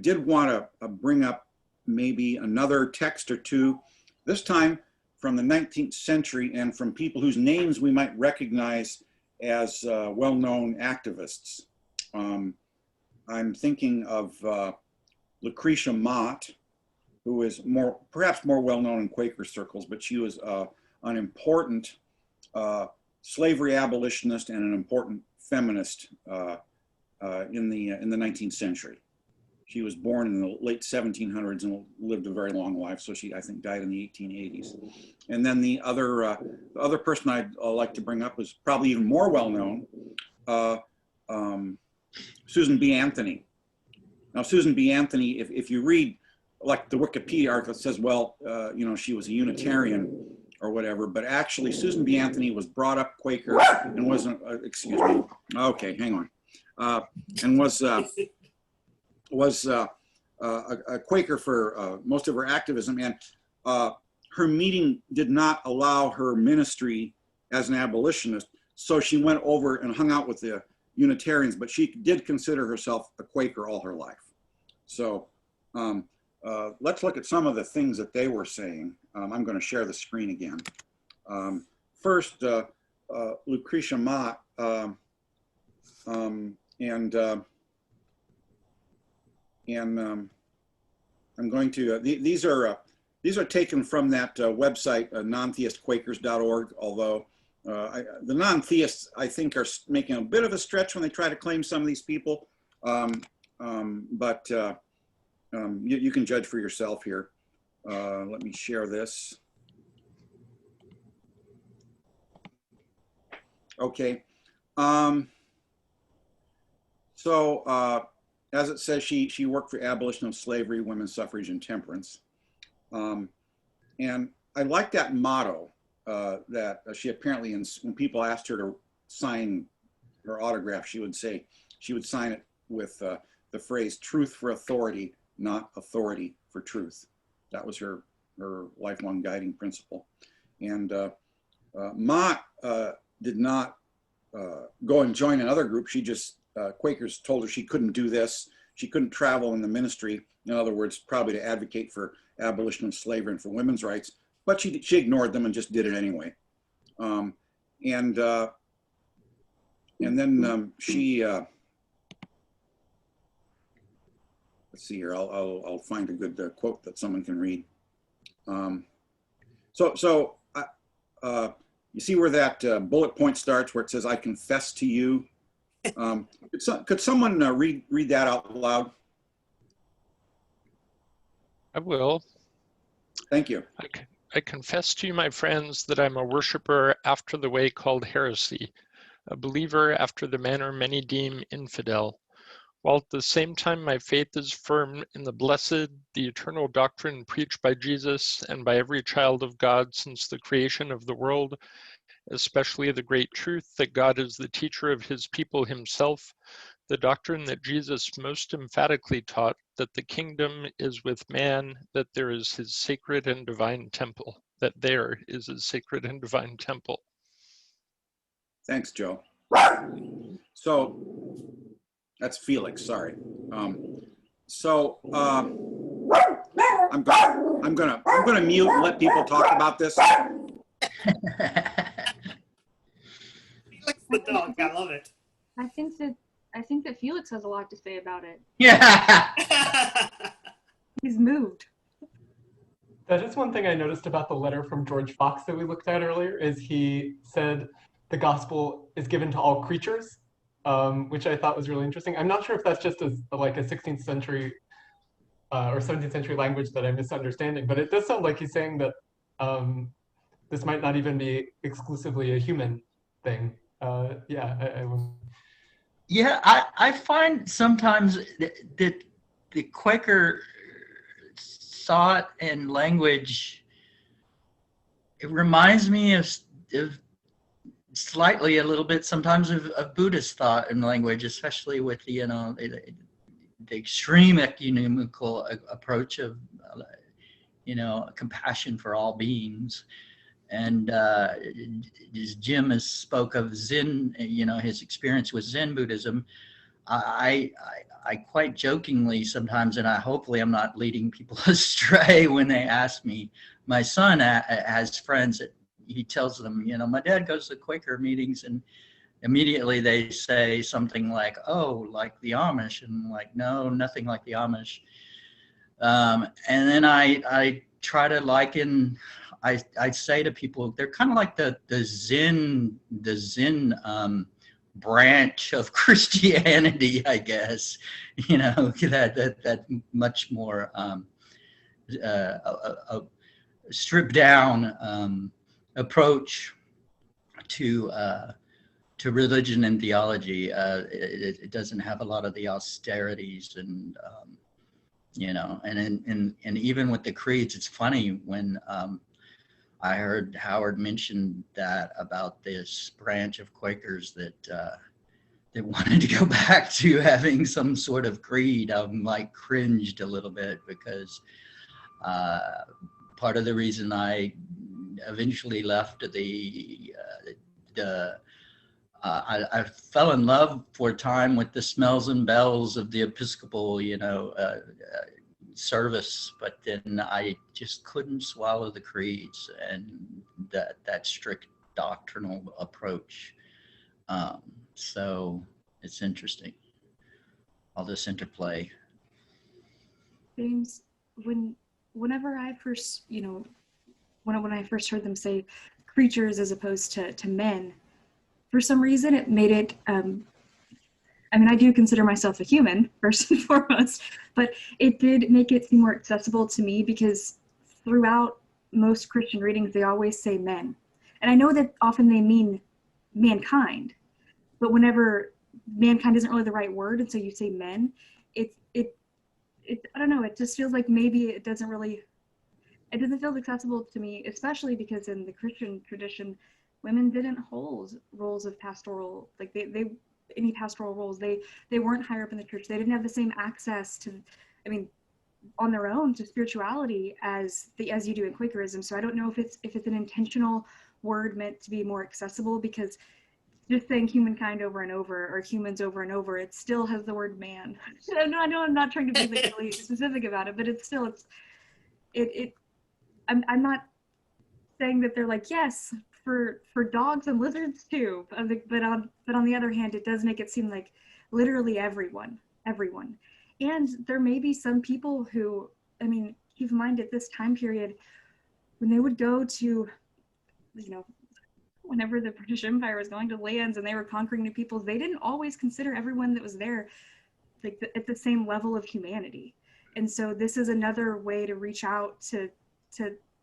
did want to bring up maybe another text or two, this time from the 19th century and from people whose names we might recognize as well-known activists. I'm thinking of Lucretia Mott, who is perhaps more well-known in Quaker circles, but she was an important slavery abolitionist and an important feminist in the 19th century. She was born in the late 1700s and lived a very long life. So she, I think, died in the 1880s. And then the other person I'd like to bring up is probably even more well-known, Susan B. Anthony. Now, Susan B. Anthony, if you read like the Wikipedia article, it says, well, you know, she was a Unitarian or whatever, but actually Susan B. Anthony was brought up Quaker and wasn't, excuse me, okay, hang on, and was a Quaker for most of her activism, and her meeting did not allow her ministry as an abolitionist, so she went over and hung out with the Unitarians, but she did consider herself a Quaker all her life. So let's look at some of the things that they were saying. I'm going to share the screen again. First, Lucretia Mott, I'm going to, these are taken from that website, nontheistquakers.org, although the non-theists, I think, are making a bit of a stretch when they try to claim some of these people, but you can judge for yourself here. Let me share this. Okay. As it says, she worked for abolition of slavery, women's suffrage, and temperance. And I like that motto that she apparently, when people asked her to sign her autograph, she would sign it with the phrase, truth for authority, not authority for truth. That was her lifelong guiding principle. And Mott did not go and join another group. She just, Quakers told her she couldn't do this. She couldn't travel in the ministry. In other words, probably to advocate for abolition of slavery and for women's rights. But she ignored them and just did it anyway. And then she, let's see here. I'll find a good quote that someone can read. you see where that bullet point starts, where it says, "I confess to you." Could someone read that out loud?
I will.
Thank you.
I confess to you, my friends, that I'm a worshiper after the way called heresy, a believer after the manner many deem infidel, while at the same time my faith is firm in the blessed, the eternal doctrine preached by Jesus and by every child of God since the creation of the world, especially the great truth that God is the teacher of his people himself, the doctrine that Jesus most emphatically taught, that the kingdom is with man, that there is his sacred and divine temple, that there is his sacred and divine temple.
Thanks, Joe. So that's Felix. Sorry. I'm gonna mute and let people talk about this.
Felix the dog, I love it.
I think that Felix has a lot to say about it.
Yeah.
He's moved.
That is one thing I noticed about the letter from George Fox that we looked at earlier, is he said the gospel is given to all creatures, which I thought was really interesting. I'm not sure if that's just like a 16th century or 17th century language that I'm misunderstanding, but it does sound like he's saying that this might not even be exclusively a human thing.
Yeah, I find sometimes that the Quaker thought and language, it reminds me of slightly a little bit sometimes of Buddhist thought and language, especially with the extreme ecumenical approach of compassion for all beings. And as Jim has spoke of Zen, his experience with Zen Buddhism, I quite jokingly sometimes, and hopefully I'm not leading people astray when they ask me, my son has friends that he tells them, my dad goes to Quaker meetings, and immediately they say something like, oh, like the Amish, and I'm like, no, nothing like the Amish. And then I try to liken, I say to people, they're kind of like the Zen branch of Christianity, I guess, that much more stripped down approach to religion and theology. It doesn't have a lot of the austerities and and even with the creeds, it's funny when I heard Howard mention that about this branch of Quakers that wanted to go back to having some sort of creed. I'm like cringed a little bit because part of the reason I eventually left I fell in love for a time with the smells and bells of the Episcopal, service, but then I just couldn't swallow the creeds and that strict doctrinal approach. So it's interesting, all this interplay.
James, whenever I first, when I first heard them say creatures as opposed to men, for some reason it made it, I do consider myself a human first and foremost, but it did make it seem more accessible to me because throughout most Christian readings, they always say men. And I know that often they mean mankind, but whenever mankind isn't really the right word, and so you say men, I don't know, it just feels like maybe it doesn't feel accessible to me, especially because in the Christian tradition, women didn't hold roles of pastoral, like any pastoral roles. They weren't higher up in the church. They didn't have the same access to, on their own to spirituality as you do in Quakerism. So I don't know if it's an intentional word meant to be more accessible, because just saying humankind over and over, or humans over and over, it still has the word man. I know I'm not trying to be like really specific about it, but I'm not saying that they're like, yes, for dogs and lizards too, but on the other hand, it does make it seem like literally everyone. And there may be some people who, keep in mind at this time period, when they would go to, whenever the British Empire was going to lands and they were conquering new peoples, they didn't always consider everyone that was there like at the same level of humanity. And so this is another way to reach out to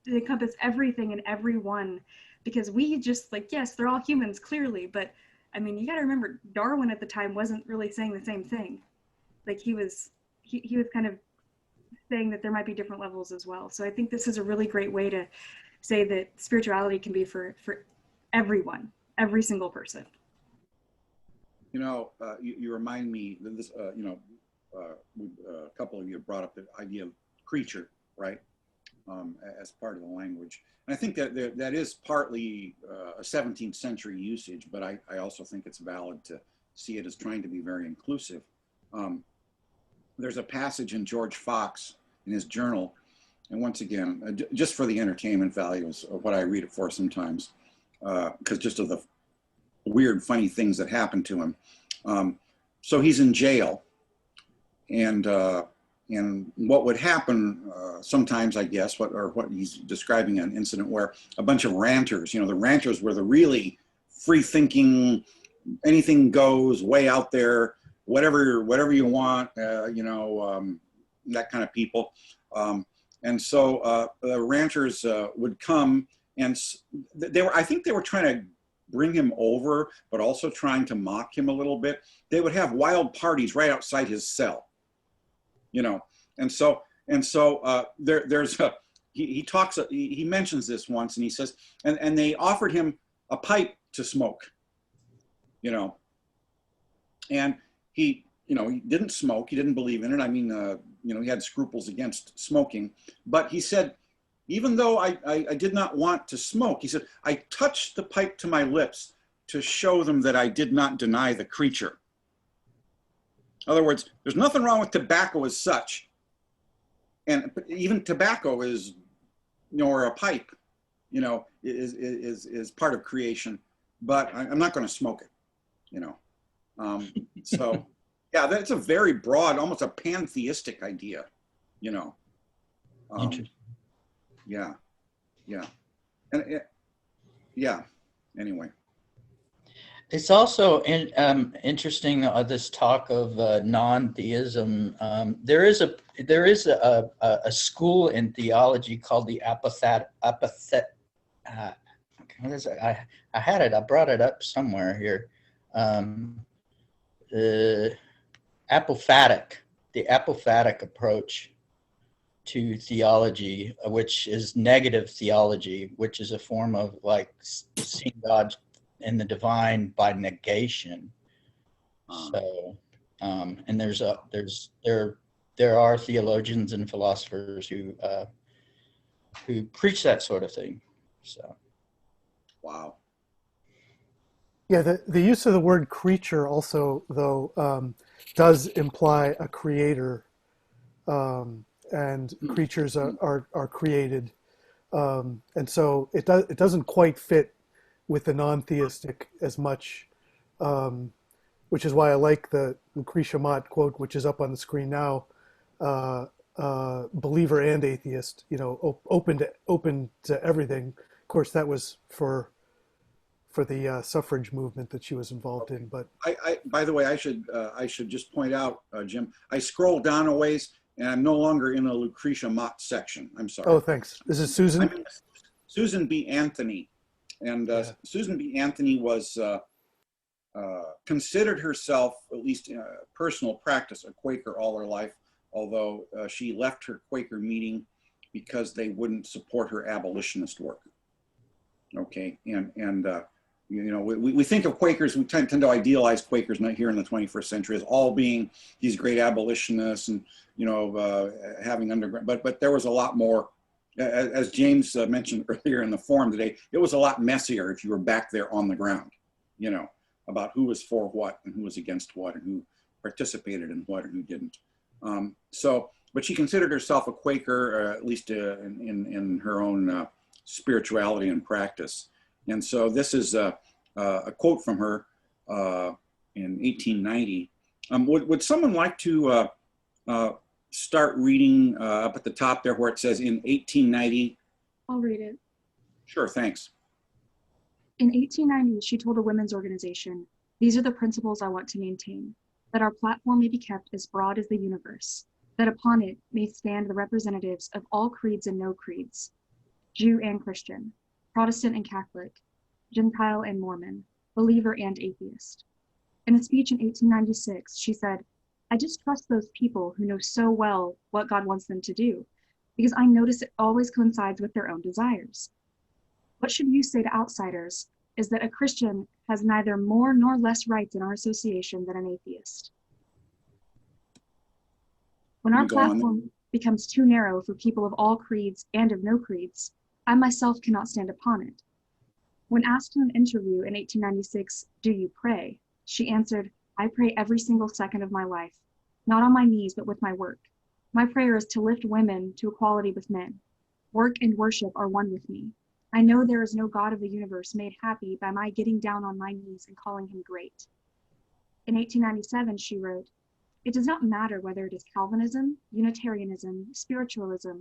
encompass everything and everyone, because we just like, yes, they're all humans clearly, but I mean, you got to remember Darwin at the time wasn't really saying the same thing. Like he was kind of saying that there might be different levels as well. So I think this is a really great way to say that spirituality can be for everyone, every single person.
You know, you remind me that this, you know, a couple of you have brought up the idea of creature, right, as part of the language. And I think that that is partly a 17th century usage, but I also think it's valid to see it as trying to be very inclusive. There's a passage in George Fox in his journal, and once again, just for the entertainment values of what I read it for sometimes, because just of the weird, funny things that happen to him. So he's in jail, and what would happen sometimes, I guess, what he's describing an incident where a bunch of ranters, you know, the ranters were the really free-thinking, anything goes, way out there, whatever you want, you know, that kind of people. And so the ranters would come, and I think they were trying to bring him over, but also trying to mock him a little bit. They would have wild parties right outside his cell, you know. And so there's he mentions this once, and he says, and they offered him a pipe to smoke, you know, and he didn't smoke. He didn't believe in it. I mean, you know, he had scruples against smoking, but he said, even though I did not want to smoke, he said, I touched the pipe to my lips to show them that I did not deny the creature. In other words, there's nothing wrong with tobacco as such. And even tobacco is, you know, or a pipe, you know, is part of creation, but I'm not going to smoke it, you know. So, yeah, that's a very broad, almost a pantheistic idea, you know.
Interesting.
Yeah, and yeah. Anyway,
it's also interesting this talk of non-theism. There is a school in theology called the what is it? I had it. I brought it up somewhere here. The apophatic approach to theology, which is negative theology, which is a form of like seeing God and the divine by negation. So, and there are theologians and philosophers who preach that sort of thing. So,
wow.
Yeah, the use of the word creature also, though, does imply a creator, and creatures are created, and so it doesn't quite fit with the non-theistic as much, which is why I like the Lucretia Mott quote, which is up on the screen now. Believer and atheist, you know, open to everything. Of course, that was for the suffrage movement that she was involved in. But
by the way, I should just point out, Jim, I scrolled down a ways, and I'm no longer in the Lucretia Mott section. I'm sorry.
Oh, thanks. This is Susan.
I'm in Susan B. Anthony, and Susan B. Anthony was considered herself, at least in personal practice, a Quaker all her life. Although she left her Quaker meeting because they wouldn't support her abolitionist work. Okay, and you know, we think of Quakers, we tend to idealize Quakers not here in the 21st century as all being these great abolitionists and, you know, having underground, but there was a lot more, as James mentioned earlier in the forum today, it was a lot messier if you were back there on the ground, you know, about who was for what and who was against what and who participated in what and who didn't. But she considered herself a Quaker, at least in her own spirituality and practice. And so this is a quote from her in 1890. Would someone like to start reading up at the top there where it says in 1890?
I'll read it.
Sure, thanks.
In 1890, she told a women's organization, "These are the principles I want to maintain, that our platform may be kept as broad as the universe, that upon it may stand the representatives of all creeds and no creeds, Jew and Christian, Protestant and Catholic, Gentile and Mormon, believer and atheist." In a speech in 1896, she said, "I just trust those people who know so well what God wants them to do, because I notice it always coincides with their own desires. What should you say to outsiders is that a Christian has neither more nor less rights in our association than an atheist." When our
You go on.
platform becomes too narrow for people of all creeds and of no creeds, I myself cannot stand upon it. When asked in an interview in 1896, "Do you pray?" she answered, "I pray every single second of my life, not on my knees, but with my work. My prayer is to lift women to equality with men. Work and worship are one with me. I know there is no God of the universe made happy by my getting down on my knees and calling him great." In 1897, she wrote, "It does not matter whether it is Calvinism, Unitarianism, spiritualism,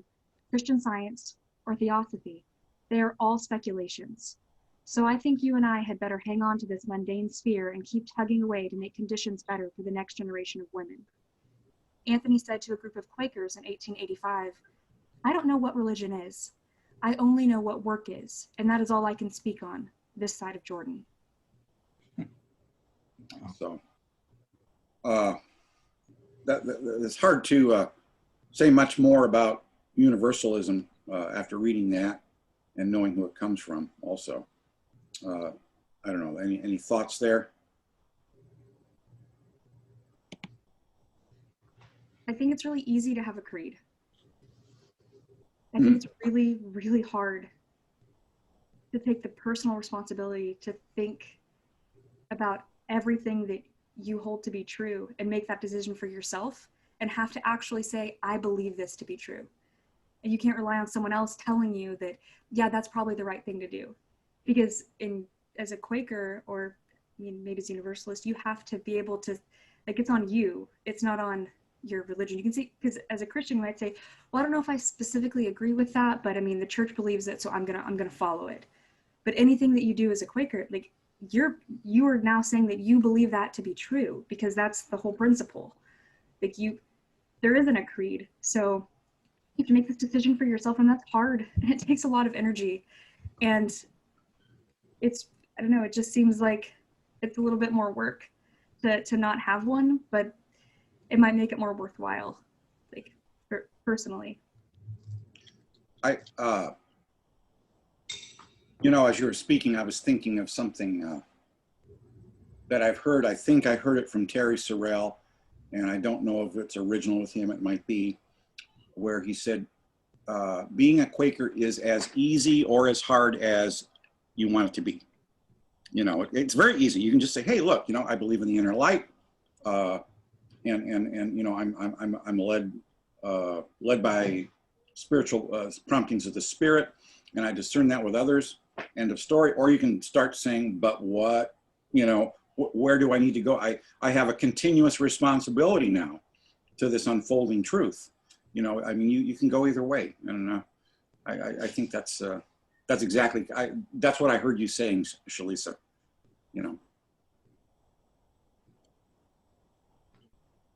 Christian Science, or Theosophy. They are all speculations. So I think you and I had better hang on to this mundane sphere and keep tugging away to make conditions better for the next generation of women." Anthony said to a group of Quakers in 1885, "I don't know what religion is. I only know what work is, and that is all I can speak on this side of Jordan."
So it's hard to say much more about universalism after reading that and knowing who it comes from also. I don't know, any thoughts there?
I think it's really easy to have a creed. I think it's really, really hard to take the personal responsibility to think about everything that you hold to be true and make that decision for yourself and have to actually say, "I believe this to be true." And you can't rely on someone else telling you that, yeah, that's probably the right thing to do. Because as a Quaker, or maybe as a Universalist, you have to be able to, like, it's on you. It's not on your religion. You can see, because as a Christian, you might say, "Well, I don't know if I specifically agree with that, but I mean, the church believes it, so I'm gonna follow it." But anything that you do as a Quaker, like, you are now saying that you believe that to be true, because that's the whole principle. Like, there isn't a creed, so you have to make this decision for yourself, and that's hard, and it takes a lot of energy. And I don't know, it just seems like it's a little bit more work to not have one, but it might make it more worthwhile, like, personally.
As you were speaking, I was thinking of something that I've heard. I think I heard it from Terry Sorrell, and I don't know if it's original with him. It might be, where he said, being a Quaker is as easy or as hard as you want it to be. It's very easy. You can just say, "Hey, look, I believe in the inner light, and I'm led by spiritual promptings of the Spirit, and I discern that with others." End of story. Or you can start saying, "But what? Where do I need to go? I have a continuous responsibility now to this unfolding truth." You can go either way, and I think that's exactly that's what I heard you saying, Shalisa.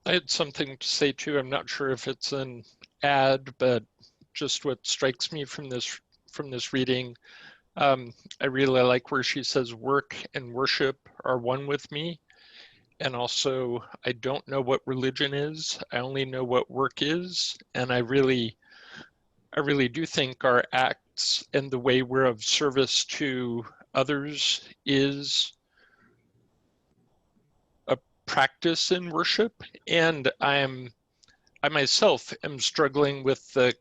I had something to say too. I'm not sure if it's an ad, but just what strikes me from this reading, I really like where she says work and worship are one with me. And also, I don't know what religion is. I only know what work is. And I really do think our acts and the way we're of service to others is a practice in worship. And I myself am struggling with the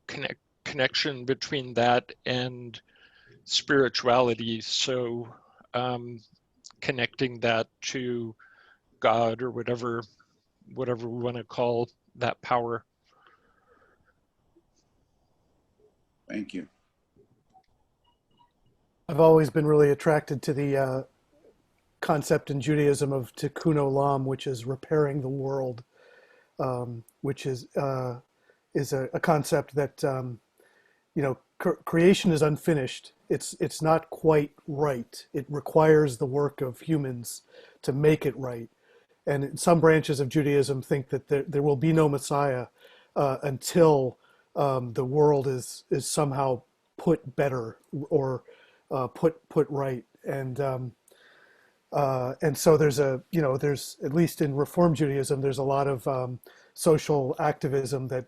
connection between that and spirituality. So connecting that to God, or whatever we want to call that power.
Thank you.
I've always been really attracted to the concept in Judaism of tikkun olam, which is repairing the world, which is a concept that creation is unfinished. it's not quite right. It requires the work of humans to make it right. And some branches of Judaism think that there will be no Messiah until the world is somehow put better or put right. And so there's there's, at least in Reform Judaism, there's a lot of social activism that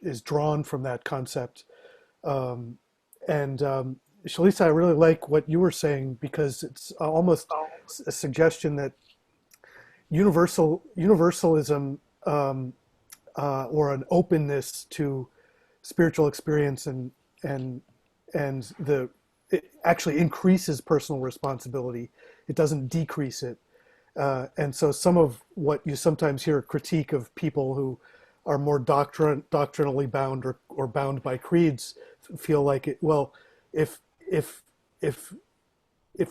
is drawn from that concept. And Shalisa, I really like what you were saying, because it's almost a suggestion that universalism or an openness to spiritual experience and it actually increases personal responsibility. It doesn't decrease it. And so some of what you sometimes hear a critique of people who are more doctrinally bound or bound by creeds feel like it, well, if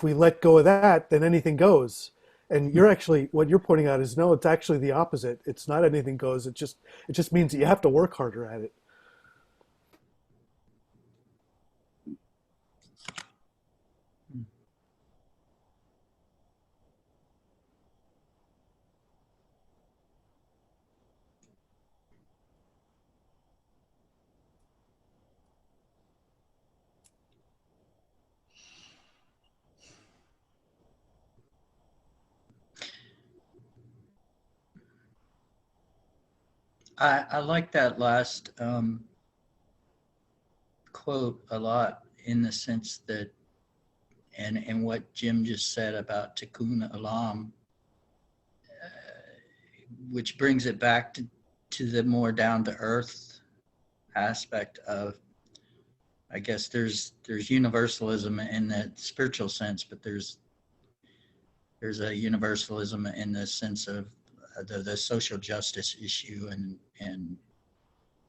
we let go of that, then anything goes. And you're actually, what you're pointing out is, no, it's actually the opposite. It's not anything goes. It just means that you have to work harder at it.
I like that last quote a lot, in the sense that, and what Jim just said about tikkun olam, which brings it back to the more down to earth aspect of, I guess there's universalism in the spiritual sense, but there's a universalism in the sense of the social justice issue and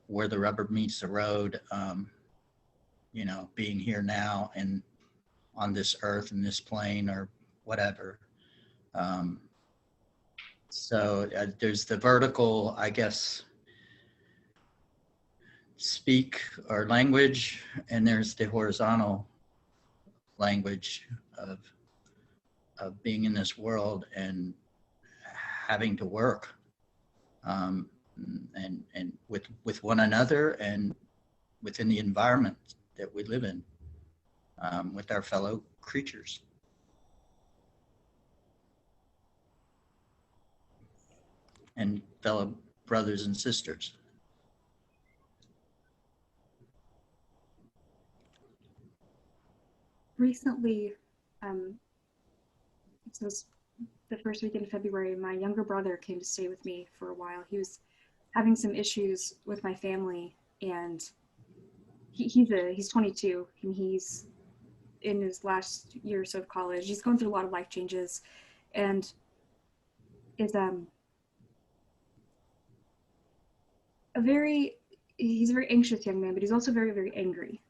where the rubber meets the road, being here now and on this earth and this plane or whatever. So there's the vertical, I guess, speak or language, and there's the horizontal language of being in this world and having to work, and with one another and within the environment that we live in, with our fellow creatures. And fellow brothers and sisters.
Recently, this was the first week in February, my younger brother came to stay with me for a while. He was having some issues with my family, and he's 22 and he's in his last year or so of college. He's going through a lot of life changes, and is he's a very anxious young man, but he's also very, very angry.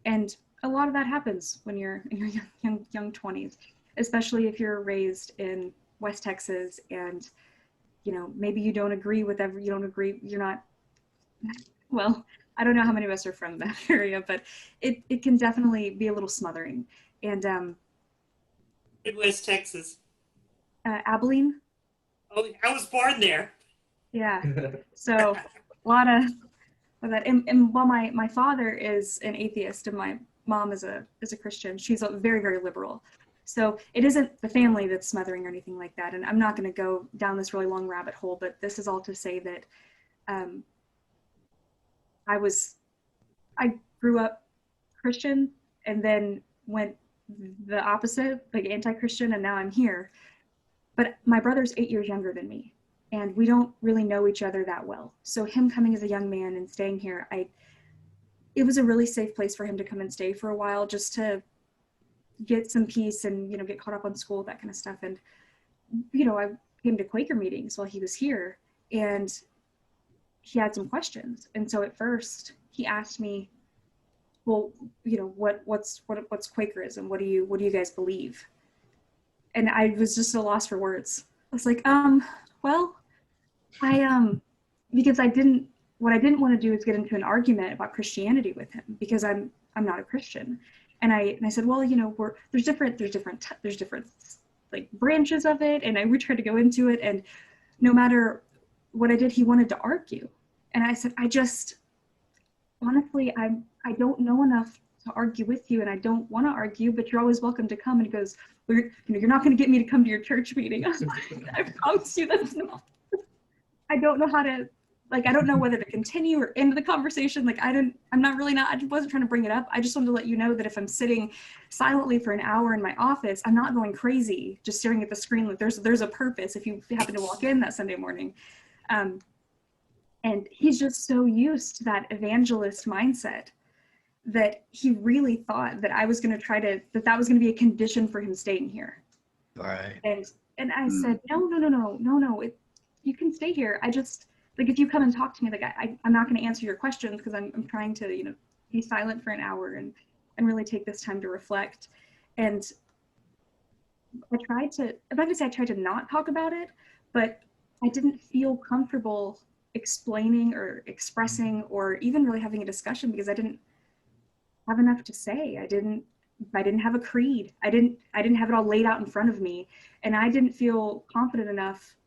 And a lot of that happens when you're in your young 20s, especially if you're raised in West Texas and, maybe you don't agree with you're not, well, I don't know how many of us are from that area, but it can definitely be a little smothering. And
In West Texas.
Abilene.
Oh, I was born there.
Yeah. So a lot of that. And while my father is an atheist and my mom is a Christian, she's very, very liberal. So it isn't the family that's smothering or anything like that. And I'm not going to go down this really long rabbit hole, but this is all to say that I grew up Christian and then went the opposite, like anti-Christian, and now I'm here. But my brother's 8 years younger than me, and we don't really know each other that well. So him coming as a young man and staying here, it was a really safe place for him to come and stay for a while, just to get some peace and, get caught up on school, that kind of stuff. And, I came to Quaker meetings while he was here, and he had some questions. And so at first he asked me, well, what's Quakerism? What do you guys believe? And I was just at a loss for words. I was like, well, because what I didn't want to do is get into an argument about Christianity with him, because I'm not a Christian. And I said, well, you know, there's different like branches of it. And we tried to go into it, and no matter what I did, he wanted to argue. And I said, honestly, I don't know enough to argue with you, and I don't want to argue, but you're always welcome to come. And he goes, well, you're not going to get me to come to your church meeting. I was like, I promise you that's not. I don't know how to, like, I don't know whether to continue or end the conversation. Like, I wasn't trying to bring it up. I just wanted to let you know that if I'm sitting silently for an hour in my office, I'm not going crazy, just staring at the screen. Like, there's a purpose if you happen to walk in that Sunday morning. And he's just so used to that evangelist mindset that he really thought that I was going to that was going to be a condition for him staying here.
Right.
And I said, no, you can stay here. I just, like, if you come and talk to me, like, I'm not going to answer your questions because I'm trying to, you know, be silent for an hour and really take this time to reflect. And I'm not going to say I tried to not talk about it, but I didn't feel comfortable explaining or expressing or even really having a discussion because I didn't have enough to say. I didn't have a creed. I didn't have it all laid out in front of me, and I didn't feel confident enough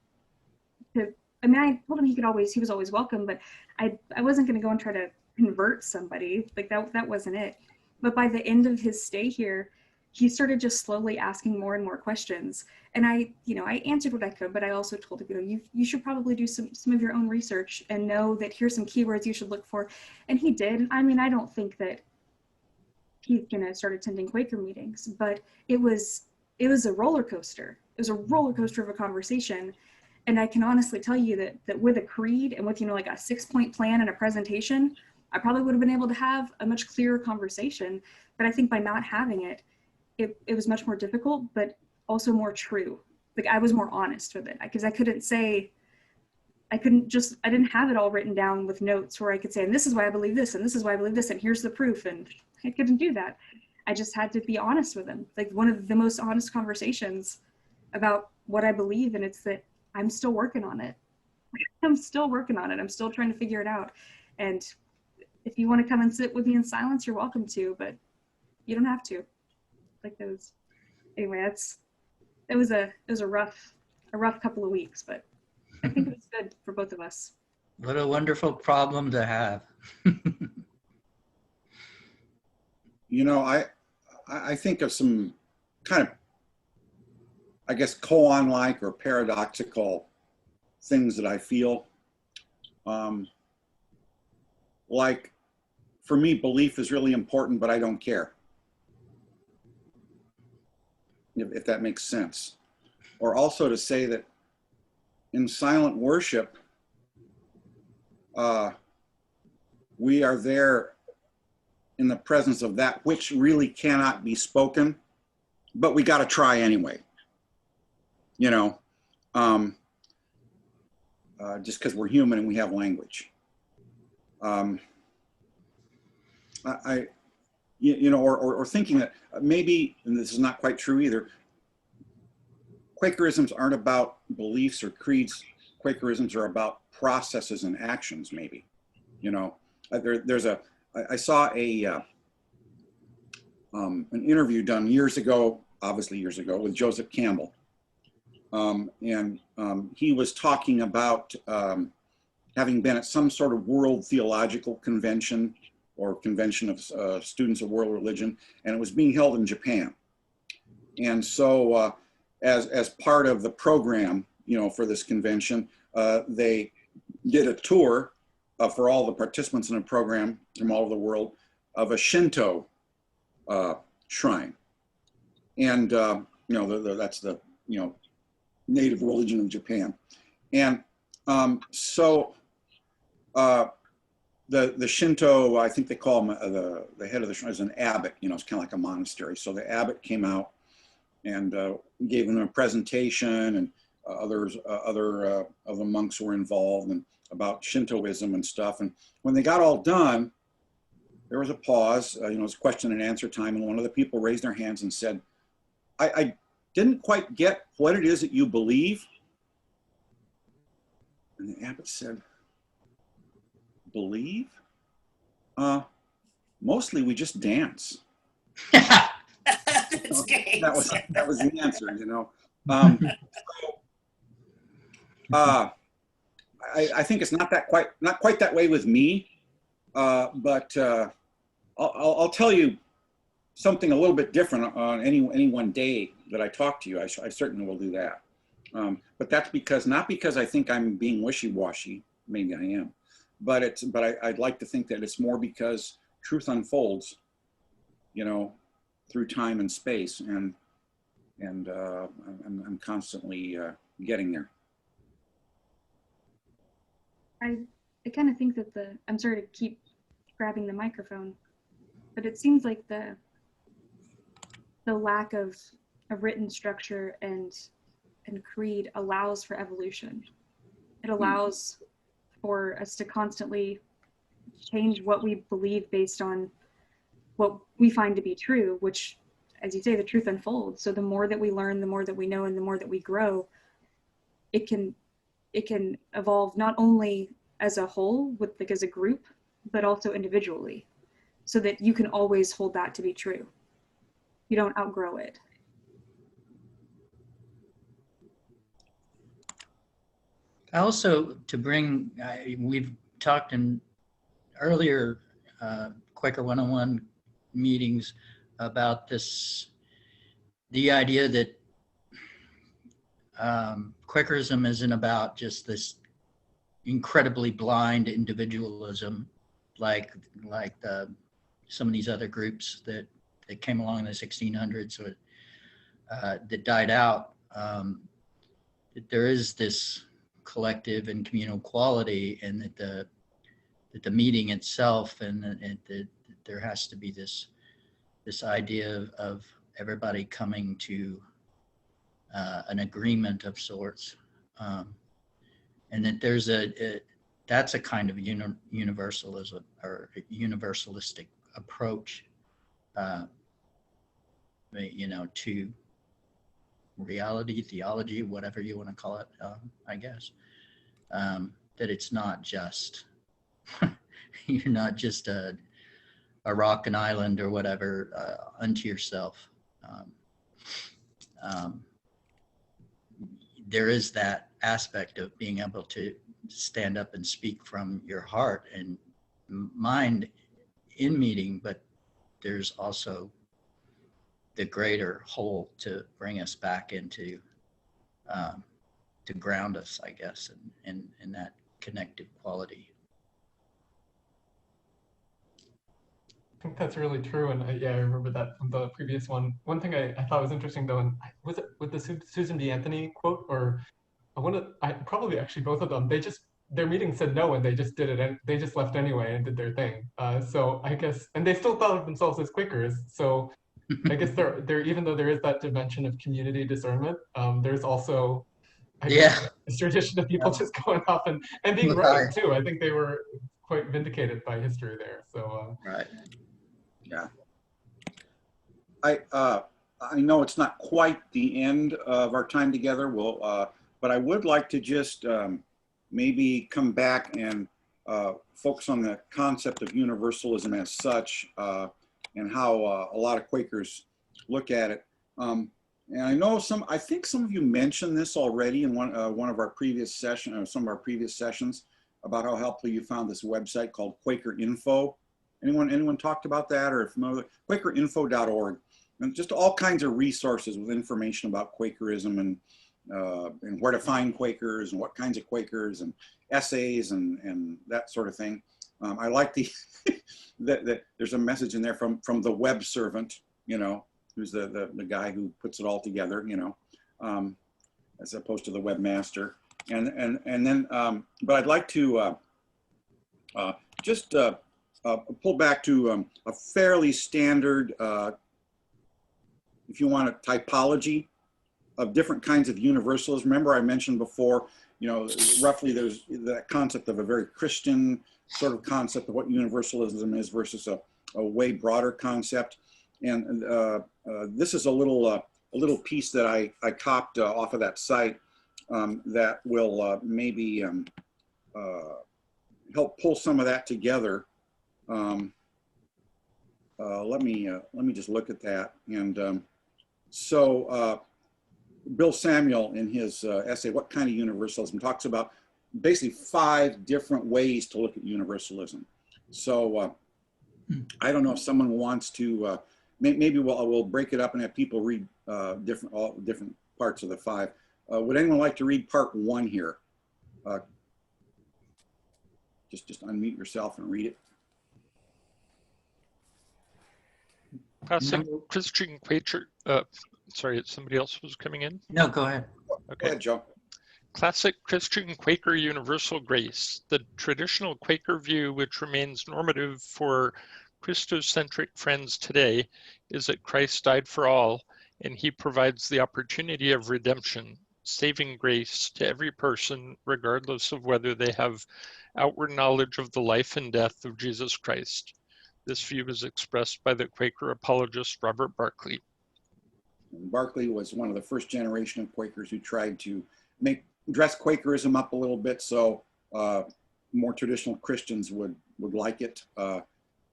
to, I mean, I told him he was always welcome, but I wasn't going to go and try to convert somebody. Like, that wasn't it. But by the end of his stay here, he started just slowly asking more and more questions. And I answered what I could, but I also told him, you know, you should probably do some of your own research and know that here's some keywords you should look for. And he did. I mean, I don't think that he's gonna start attending Quaker meetings, but it was a roller coaster. It was a roller coaster of a conversation. And I can honestly tell you that with a creed and with, you know, like a 6-point plan and a presentation, I probably would have been able to have a much clearer conversation. But I think by not having it, it was much more difficult, but also more true. Like, I was more honest with it because I didn't have it all written down with notes where I could say, and this is why I believe this, and this is why I believe this, and here's the proof. And I couldn't do that. I just had to be honest with him. Like, one of the most honest conversations about what I believe, and it's that I'm still working on it. I'm still working on it. I'm still trying to figure it out. And if you want to come and sit with me in silence, you're welcome to, but you don't have to. Like, those. Anyway, it was a rough couple of weeks, but I think it was good for both of us.
What a wonderful problem to have.
You know, I think of some kind of, I guess, koan-like or paradoxical things that I feel. Like, for me, belief is really important, but I don't care. If that makes sense. Or also to say that in silent worship, we are there in the presence of that which really cannot be spoken, but we got to try anyway. You know, just because we're human and we have language. You know, or thinking that maybe, and this is not quite true either, Quakerisms aren't about beliefs or creeds. Quakerisms are about processes and actions, maybe. You know, I saw an interview done years ago, obviously years ago, with Joseph Campbell. And he was talking about having been at some sort of world theological convention or convention of students of world religion, and it was being held in Japan. And so as part of the program, you know, for this convention, they did a tour for all the participants in the program from all over the world of a Shinto shrine. And, you know, that's the, you know, native religion of Japan. And so the Shinto, I think they call him the head of the shrine is an abbot, you know, it's kind of like a monastery. So the abbot came out and gave them a presentation, and other of the monks were involved, and about Shintoism and stuff. And when they got all done, there was a pause, you know, it was question and answer time, and one of the people raised their hands and said, I didn't quite get what it is that you believe. And the abbot said, believe? Mostly we just dance.
That's great.
That was the answer, you know. I think it's not quite that way with me, but I'll tell you something a little bit different on any one day that I talk to you. I certainly will do that. But that's not because I think I'm being wishy-washy. Maybe I am, but I'd like to think that it's more because truth unfolds, you know, through time and space, and I'm constantly getting there.
I kind of think that I'm sorry to keep grabbing the microphone, but it seems like the lack of a written structure and creed allows for evolution. It allows for us to constantly change what we believe based on what we find to be true, which, as you say, the truth unfolds. So the more that we learn, the more that we know, and the more that we grow, it can evolve not only as a whole, like as a group, but also individually, so that you can always hold that to be true. You don't outgrow it.
Also, we've talked in earlier Quaker 101 meetings about the idea that Quakerism isn't about just this incredibly blind individualism, like some of these other groups that came along in the 1600s or that died out. That there is this collective and communal quality, and that the meeting itself, and that there has to be this idea of everybody coming to an agreement of sorts, and that there's that's a kind of universalism or universalistic approach, you know, to reality, theology, whatever you want to call it, I guess. That it's not just you're not just a rock, an island, or whatever unto yourself. There is that aspect of being able to stand up and speak from your heart and mind in meeting, but there's also the greater whole to bring us back into, to ground us, I guess, in that connected quality.
I think that's really true, and yeah, I remember that from the previous one. One thing I thought was interesting though, and was it with the Susan B. Anthony quote, or probably actually both of them, their meeting said no, and they just did it, and they just left anyway and did their thing. So I guess, and they still thought of themselves as Quakers. So I guess there even though there is that dimension of community discernment, there's also this tradition of people just going off and being right too. I think they were quite vindicated by history there. So
right.
Yeah. I know it's not quite the end of our time together. But I would like to just maybe come back and focus on the concept of universalism as such, and how a lot of Quakers look at it. And I know I think some of you mentioned this already in one of our previous some of our previous sessions, about how helpful you found this website called Quaker Info. Anyone talked about that, or familiar? Quakerinfo.org, and just all kinds of resources with information about Quakerism and where to find Quakers and what kinds of Quakers, and essays and that sort of thing. I like that there's a message in there from the web servant, you know, who's the guy who puts it all together, you know, as opposed to the webmaster. And then, but I'd like to just pull back to a fairly standard, if you want, a typology of different kinds of universalism. Remember, I mentioned before, you know, roughly there's that concept of a very Christian sort of concept of what universalism is versus a way broader concept. And this is a little piece that I copped off of that site that will maybe help pull some of that together. let me just look at that. And so Bill Samuel, in his essay, What Kind of Universalism, talks about basically 5 different ways to look at universalism. So I don't know if someone wants to, maybe we'll break it up and have people read different parts of the 5. Would anyone like to read part 1 here? Just unmute yourself and read it.
Classic Christian Quaker, sorry, somebody else was coming in?
No, go ahead.
Okay. Go ahead, Joe.
Classic Christian Quaker universal grace. The traditional Quaker view, which remains normative for Christocentric friends today, is that Christ died for all, and he provides the opportunity of redemption, saving grace to every person, regardless of whether they have outward knowledge of the life and death of Jesus Christ. This view is expressed by the Quaker apologist Robert Barclay.
Barclay was one of the first generation of Quakers who tried to dress Quakerism up a little bit so more traditional Christians would like it.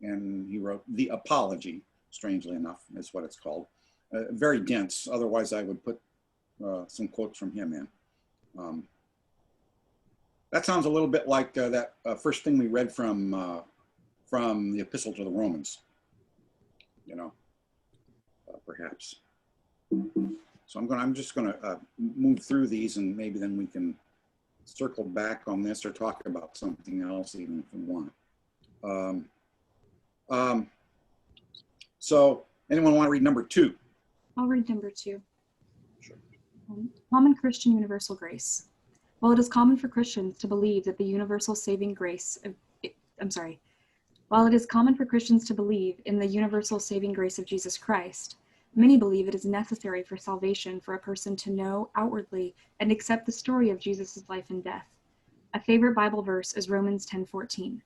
And he wrote The Apology, strangely enough, is what it's called. Very dense. Otherwise, I would put some quotes from him in. That sounds a little bit like that first thing we read from the Epistle to the Romans, you know, perhaps. So I'm just going to move through these, and maybe then we can circle back on this or talk about something else, even if we want. So anyone want to read number 2?
I'll read number 2.
Sure.
Common Christian universal grace. While it is common for Christians to believe that the universal saving grace of, while it is common for Christians to believe in the universal saving grace of Jesus Christ, many believe it is necessary for salvation for a person to know outwardly and accept the story of Jesus' life and death. A favorite Bible verse is Romans 10:14.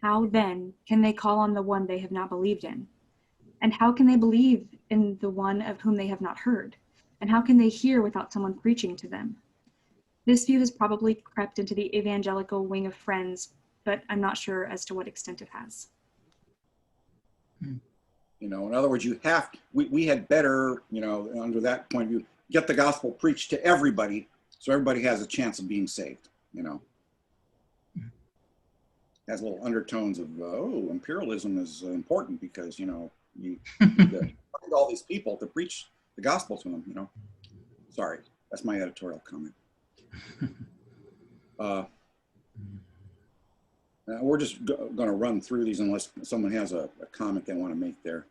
How then can they call on the one they have not believed in? And how can they believe in the one of whom they have not heard? And how can they hear without someone preaching to them? This view has probably crept into the evangelical wing of Friends, but I'm not sure as to what extent it has.
You know, in other words, we had better, you know, under that point of view, get the gospel preached to everybody so everybody has a chance of being saved, you know. Has little undertones of, oh, imperialism is important because, you know, you need to find all these people to preach the gospel to them, you know. Sorry, that's my editorial comment. We're just going to run through these unless someone has a comment they want to make there.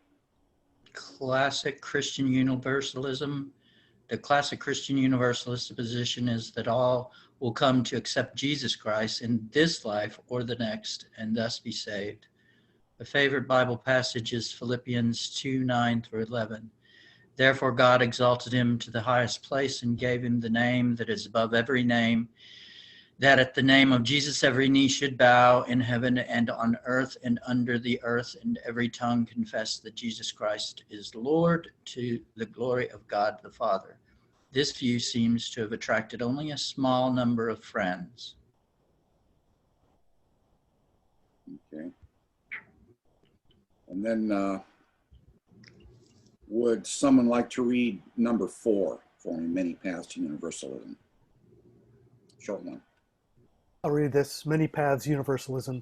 Classic Christian Universalism. The classic Christian Universalist position is that all will come to accept Jesus Christ in this life or the next and thus be saved. A favorite Bible passage is Philippians 2:9-11. Therefore God exalted him to the highest place and gave him the name that is above every name, that at the name of Jesus every knee should bow in heaven and on earth and under the earth, and every tongue confess that Jesus Christ is Lord, to the glory of God the Father. This view seems to have attracted only a small number of friends.
Okay. And then would someone like to read number 4 for me, Many Paths to Universalism? Short one.
I'll read this, Many Paths Universalism.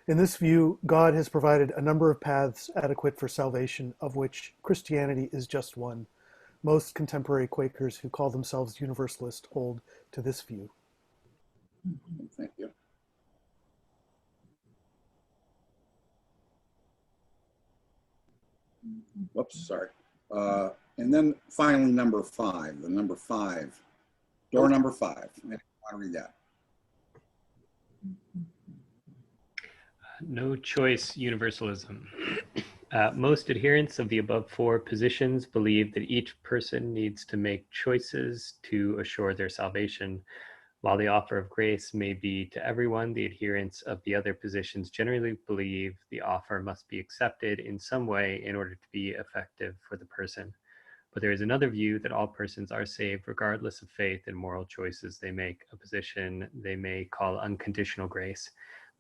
In this view, God has provided a number of paths adequate for salvation, of which Christianity is just one. Most contemporary Quakers who call themselves Universalist hold to this view.
Thank you. Whoops, sorry. And then finally, number 5, the number 5, door number 5. I want to read that.
No choice universalism. Most adherents of the above 4 positions believe that each person needs to make choices to assure their salvation. While the offer of grace may be to everyone, the adherents of the other positions generally believe the offer must be accepted in some way in order to be effective for the person. But there is another view that all persons are saved regardless of faith and moral choices they make, a position they may call unconditional grace.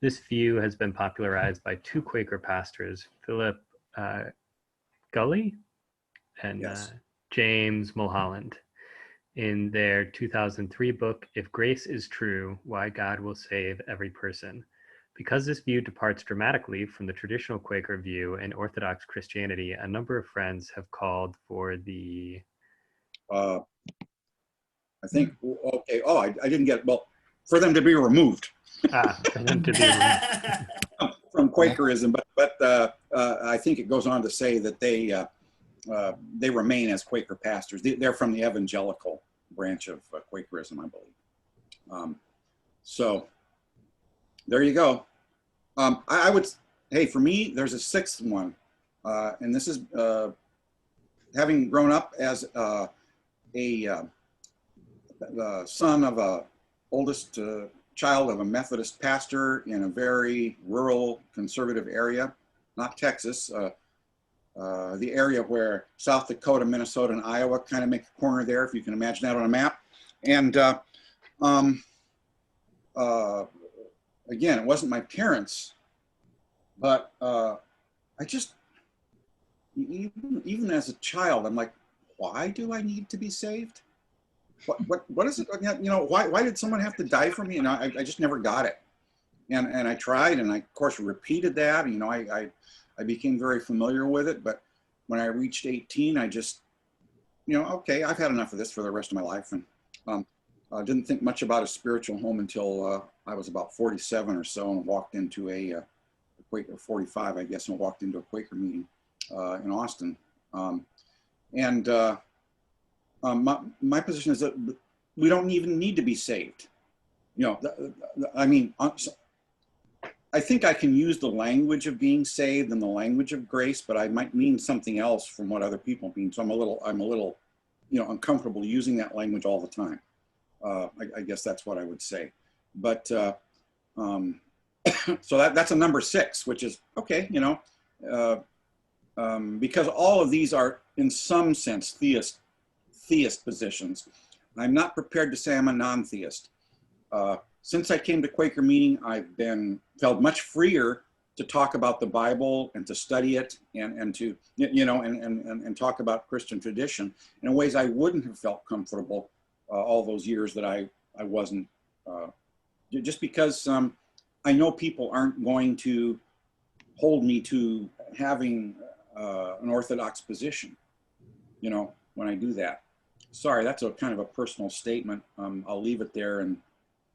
This view has been popularized by 2 Quaker pastors, Philip Gully and
Yes.
James Mulholland in their 2003 book, If Grace is True, Why God Will Save Every Person. Because this view departs dramatically from the traditional Quaker view and Orthodox Christianity, a number of friends have called for the...
I think, okay, oh, I didn't get, well, for them to be removed
for them to be removed.
from Quakerism, but I think it goes on to say that they remain as Quaker pastors. They're from the evangelical branch of Quakerism, I believe. So there you go. I would, hey, for me, there's a sixth one. And this is having grown up as the son of a oldest child of a Methodist pastor in a very rural conservative area, not Texas, the area where South Dakota, Minnesota, and Iowa kind of make a corner there, if you can imagine that on a map. And again, it wasn't my parents, but I just, even as a child, I'm like, why do I need to be saved? What is it? You know, why did someone have to die for me? And I just never got it. And I tried, and I, of course, repeated that. You know, I became very familiar with it. But when I reached 18, I just, you know, okay, I've had enough of this for the rest of my life. And I didn't think much about a spiritual home until I was about 47 or so, and walked into a Quaker, 45, I guess, and walked into a Quaker meeting in Austin. My position is that we don't even need to be saved. You know, I mean, I think I can use the language of being saved and the language of grace, but I might mean something else from what other people mean. So I'm a little, you know, uncomfortable using that language all the time. I guess that's what I would say. But so that's a number 6, which is okay, you know, because all of these are in some sense theist positions. I'm not prepared to say I'm a non-theist. Since I came to Quaker meeting, I've felt much freer to talk about the Bible and to study it and to, you know, and talk about Christian tradition in ways I wouldn't have felt comfortable all those years that I wasn't, just because I know people aren't going to hold me to having an orthodox position, you know, when I do that. Sorry, that's a kind of a personal statement. I'll leave it there, and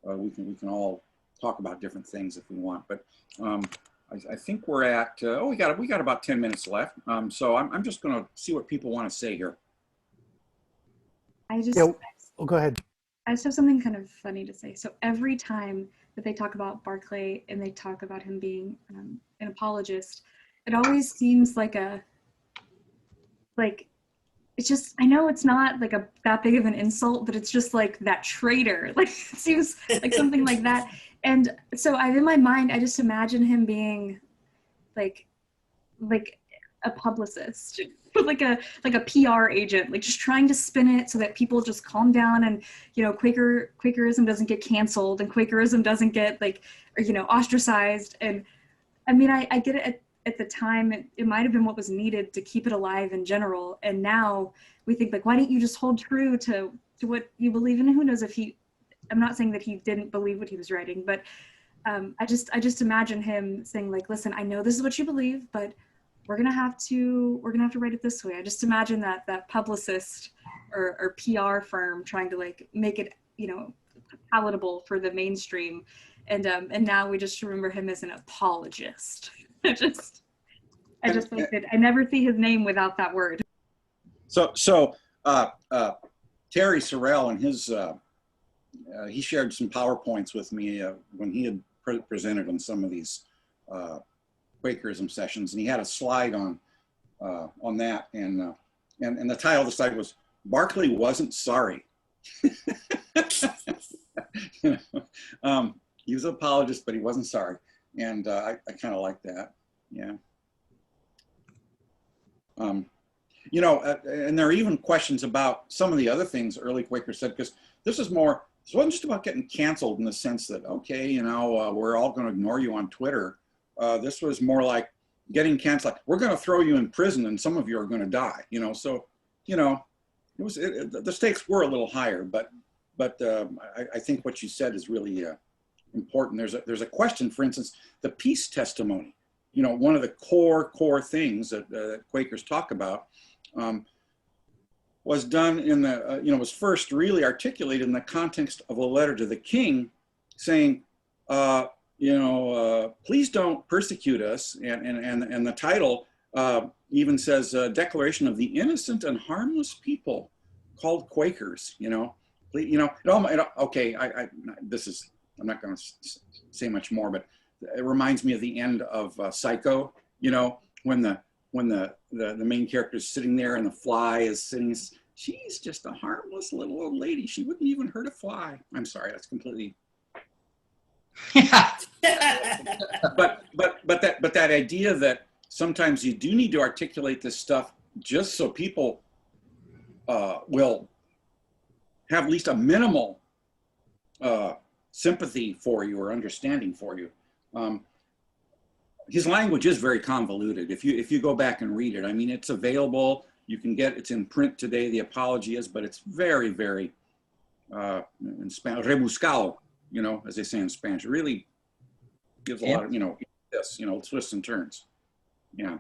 we can all talk about different things if we want. But I think we're at we got about 10 minutes left. So I'm just going to see what people want to say here.
Go ahead.
I just have something kind of funny to say. So every time that they talk about Barclay and they talk about him being an apologist, it always seems like it's just, I know it's not like that big of an insult, but it's just like that traitor. Like, it seems like something like that. And so in my mind, I just imagine him being like a publicist, like a PR agent, like just trying to spin it so that people just calm down, and, you know, Quakerism doesn't get canceled, and Quakerism doesn't get ostracized. And I mean, I get it at the time, it might have been what was needed to keep it alive in general. And now we think, like, why don't you just hold true to what you believe in? And who knows if I'm not saying that he didn't believe what he was writing, but I just imagine him saying, like, listen, I know this is what you believe, but we're gonna have to write it this way. I just imagine that publicist or PR firm trying to, like, make it, you know, palatable for the mainstream. And now we just remember him as an apologist. I just like that. I never see his name without that word.
So Terry Sorrell and his he shared some PowerPoints with me when he had presented on some of these Quakerism sessions, and he had a slide on that, and the title of the slide was "Barclay wasn't sorry." He was an apologist, but he wasn't sorry. And I kind of like that, yeah. You know, and there are even questions about some of the other things early Quakers said, because this wasn't just about getting canceled in the sense that, okay, you know, we're all going to ignore you on Twitter. This was more like, getting canceled. We're going to throw you in prison and some of you are going to die, you know? So, you know, the stakes were a little higher, but I think what you said is really important. There's a question, for instance, the peace testimony, you know, one of the core things that Quakers talk about was done in the, you know, was first really articulated in the context of a letter to the king saying, you know, please don't persecute us. And the title even says, Declaration of the Innocent and Harmless People called Quakers, you know. You know, okay, this is, I'm not going to say much more, but it reminds me of the end of Psycho, you know, when the main character is sitting there and the fly is sitting, she's just a harmless little old lady. She wouldn't even hurt a fly. I'm sorry, that's completely.
Yeah.
but that idea that sometimes you do need to articulate this stuff just so people will have at least a minimal sympathy for you or understanding for you. His language is very convoluted. If you go back and read it, I mean, it's available. You can get it's in print today. The apology is, but it's very, very in Spanish, rebuscado, you know, as they say in Spanish. It really gives a lot of, you know, this, you know, twists and turns. Yeah.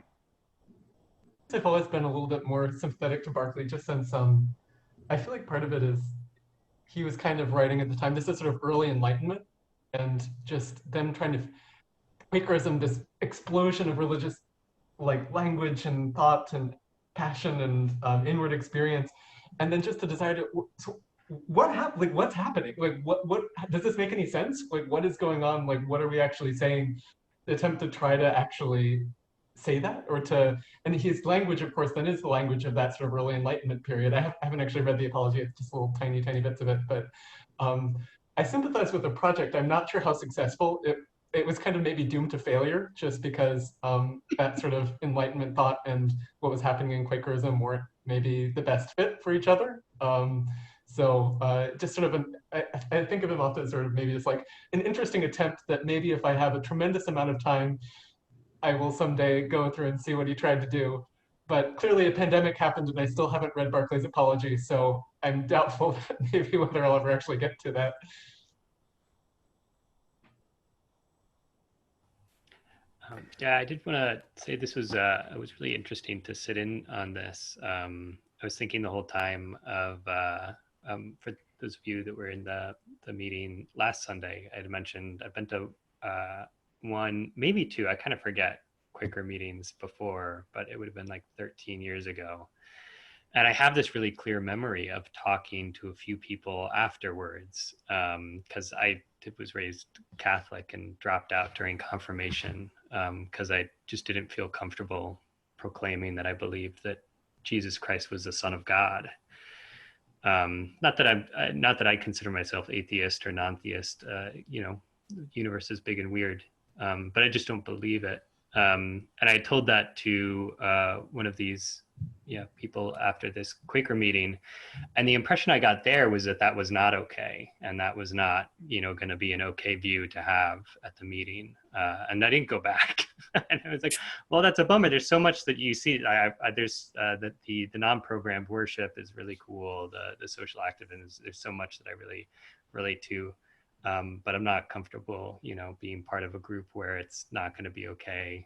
I've always been a little bit more sympathetic to Berkeley, just since I feel like part of it is he was kind of writing at the time. This is sort of early Enlightenment, and just them trying to Quakerism, this explosion of religious like language and thought and passion and inward experience, and then just the desire to. So what happened? Like, what's happening? Like, what does this make any sense? Like, what is going on? Like, what are we actually saying? The attempt to try to actually say that, or to, and his language, of course, then is the language of that sort of early Enlightenment period. I haven't actually read the Apology, it's just little tiny bits of it, but I sympathize with the project. I'm not sure how successful it was. Kind of maybe doomed to failure, just because that sort of Enlightenment thought and what was happening in Quakerism weren't maybe the best fit for each other. So just sort of I think of it often as sort of maybe it's like an interesting attempt that maybe if I have a tremendous amount of time, I will someday go through and see what he tried to do. But clearly a pandemic happened and I still haven't read Barclay's Apology, so I'm doubtful that maybe whether I'll ever actually get to that.
Yeah, I did want to say this was it was really interesting to sit in on this. I was thinking the whole time of for those of you that were in the meeting last Sunday, I had mentioned I've been to one, maybe two, I kind of forget, Quaker meetings before, but it would have been like 13 years ago. And I have this really clear memory of talking to a few people afterwards, because I was raised Catholic and dropped out during confirmation because I just didn't feel comfortable proclaiming that I believed that Jesus Christ was the Son of God. Not that I consider myself atheist or non-theist. You know, the universe is big and weird, but I just don't believe it. And I told that to one of these people after this Quaker meeting, and the impression I got there was that that was not okay, and that was not, you know, going to be an okay view to have at the meeting. And I didn't go back. And I was like, well, that's a bummer. There's so much that you see. There's the non-programmed worship is really cool. The social activism there's so much that I really relate to. But I'm not comfortable, you know, being part of a group where it's not going to be okay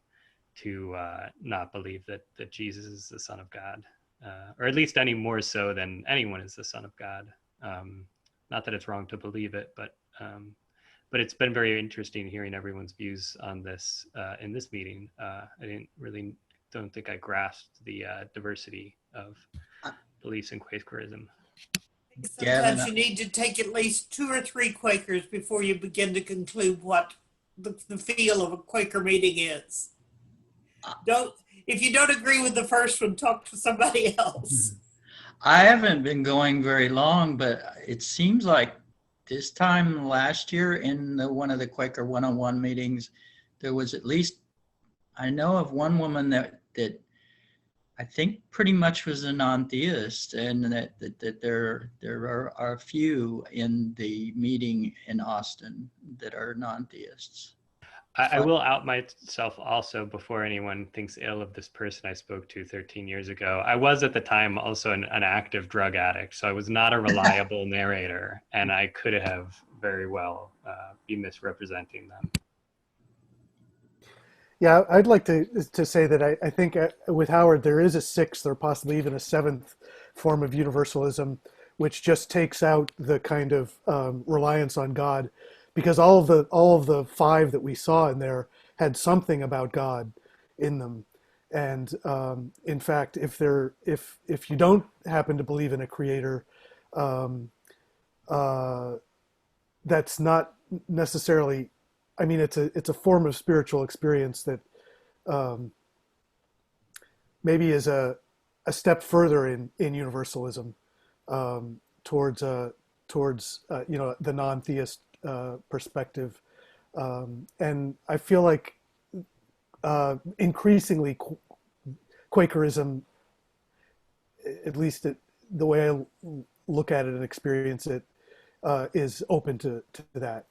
to not believe that Jesus is the Son of God, or at least any more so than anyone is the Son of God. Not that it's wrong to believe it, but it's been very interesting hearing everyone's views on this in this meeting. I don't think I grasped the diversity of beliefs in Quakerism.
Sometimes you need to take at least 2 or 3 Quakers before you begin to conclude what the feel of a Quaker meeting is. If you don't agree with the first one, talk to somebody else.
I haven't been going very long, but it seems like this time last year in one of the Quaker one-on-one meetings, there was at least, I know of one woman that I think pretty much was a non-theist, and that there are a few in the meeting in Austin that are non-theists.
I will out myself also before anyone thinks ill of this person I spoke to 13 years ago. I was at the time also an active drug addict, so I was not a reliable narrator, and I could have very well be misrepresenting them.
Yeah, I'd like to say that I think with Howard there is a sixth or possibly even a seventh form of universalism, which just takes out the kind of reliance on God, because all of the five that we saw in there had something about God in them. And in fact, if you don't happen to believe in a creator, that's not necessarily. I mean, it's a form of spiritual experience that maybe is a step further in universalism towards the non-theist perspective, and I feel like increasingly Quakerism, at least the way I look at it and experience it, is open to that.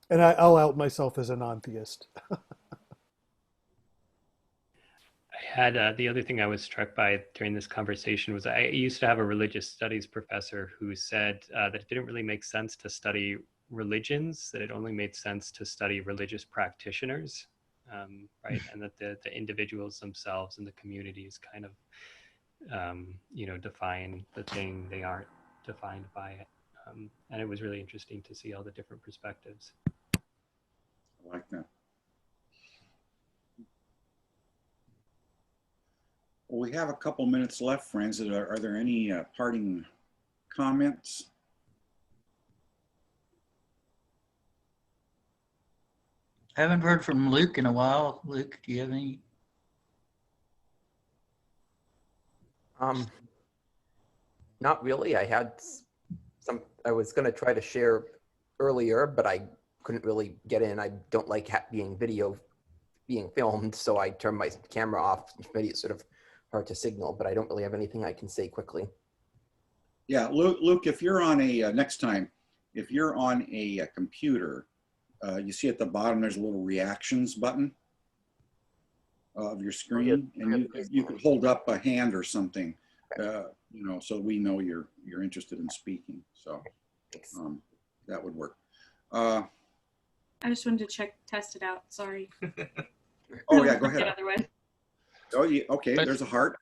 And I'll out myself as a non-theist.
The other thing I was struck by during this conversation was I used to have a religious studies professor who said that it didn't really make sense to study religions, that it only made sense to study religious practitioners, right? And that the individuals themselves and the communities kind of, define the thing, they aren't defined by it. And it was really interesting to see all the different perspectives.
I like that. Well, we have a couple minutes left, friends. Are there any parting comments?
I haven't heard from Luke in a while. Luke, do you have any?
Not really. I had I was going to try to share earlier, but I couldn't really get in. I don't like being filmed, so I turned my camera off. It made it sort of hard to signal, but I don't really have anything I can say quickly.
Yeah, Luke, if you're on a, next time, if you're on a computer, you see at the bottom, there's a little reactions button of your screen, and you could hold up a hand or something, so we know you're interested in speaking. So that would work.
I just wanted to test it out. Sorry.
Oh yeah, go ahead.
Otherwise.
Oh yeah, okay. There's a heart.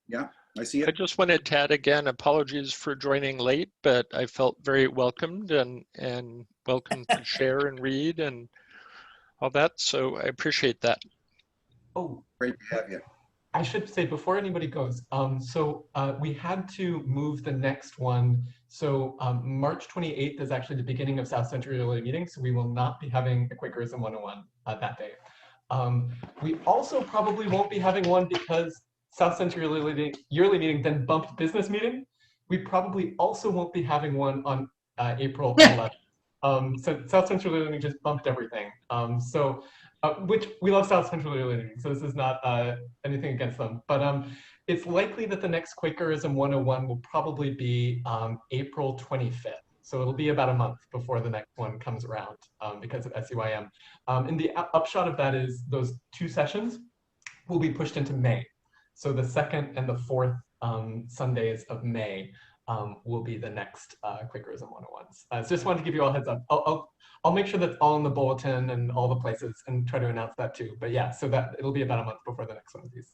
Yeah, I see it.
I just wanted to add again, apologies for joining late, but I felt very welcomed and welcome to share and read and all that. So I appreciate that.
Oh,
great to have you.
I should say before anybody goes, we had to move the next one. So March 28th is actually the beginning of South Central Yearly Meeting, so we will not be having a Quakerism 101 that day. We also probably won't be having one because South Central Yearly Meeting then bumped business meeting. We probably also won't be having one on April 11th. So South Central Yearly Meeting just bumped everything. Which we love South Central Yearly Meeting, so this is not anything against them. But it's likely that the next Quakerism 101 will probably be April 25th. So it'll be about a month before the next one comes around because of SUIM. And the upshot of that is those two sessions will be pushed into May. So the 2nd and the 4th Sundays of May will be the next Quakerism 101s. So just wanted to give you all a heads up. I'll make sure that's all in the bulletin and all the places and try to announce that too. But yeah, so that it'll be about a month before the next one of these.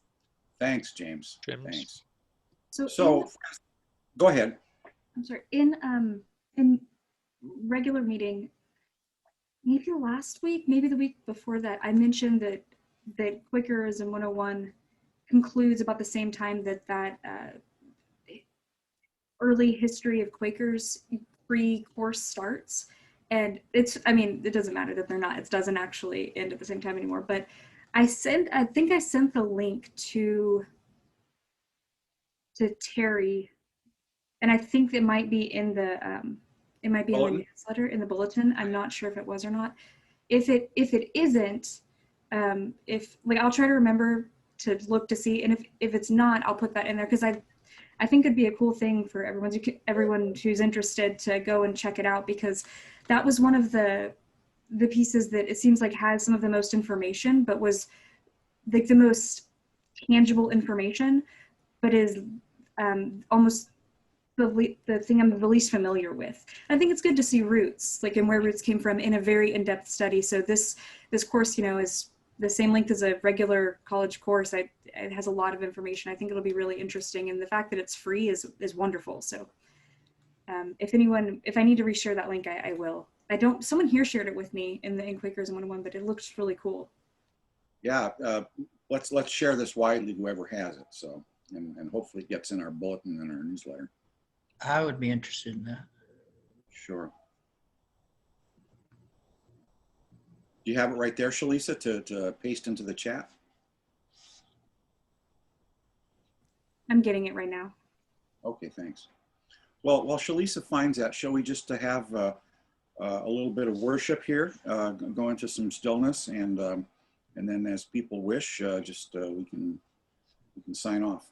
Thanks, James. Thanks.
So
go ahead.
I'm sorry. In regular meeting, maybe last week, maybe the week before that, I mentioned that Quakerism 101 concludes about the same time that early history of Quakers pre-course starts. And it doesn't matter that they're not, it doesn't actually end at the same time anymore, but I think I sent the link to Terry, and I think it might be in the in the newsletter, in the bulletin. I'm not sure if it was or not. If it isn't, I'll try to remember to look to see, and if it's not, I'll put that in there, because I think it'd be a cool thing for everyone who's interested to go and check it out, because that was one of the pieces that it seems like has some of the most information, but was like the most tangible information, but is almost the thing I'm the least familiar with. I think it's good to see roots, like, and where roots came from in a very in-depth study. So this course, you know, is the same length as a regular college course. It has a lot of information. I think it'll be really interesting, and the fact that it's free is wonderful. So if I need to reshare that link, I will. Someone here shared it with me in Quakerism 101, but it looks really cool.
Yeah, let's share this widely, whoever has it. So, and hopefully it gets in our bulletin and our newsletter.
I would be interested in that.
Sure. Do you have it right there, Shalisa, to paste into the chat?
I'm getting it right now.
Okay, thanks. Well, while Shalisa finds that, shall we just have a little bit of worship here, go into some stillness, and then as people wish, we can sign off.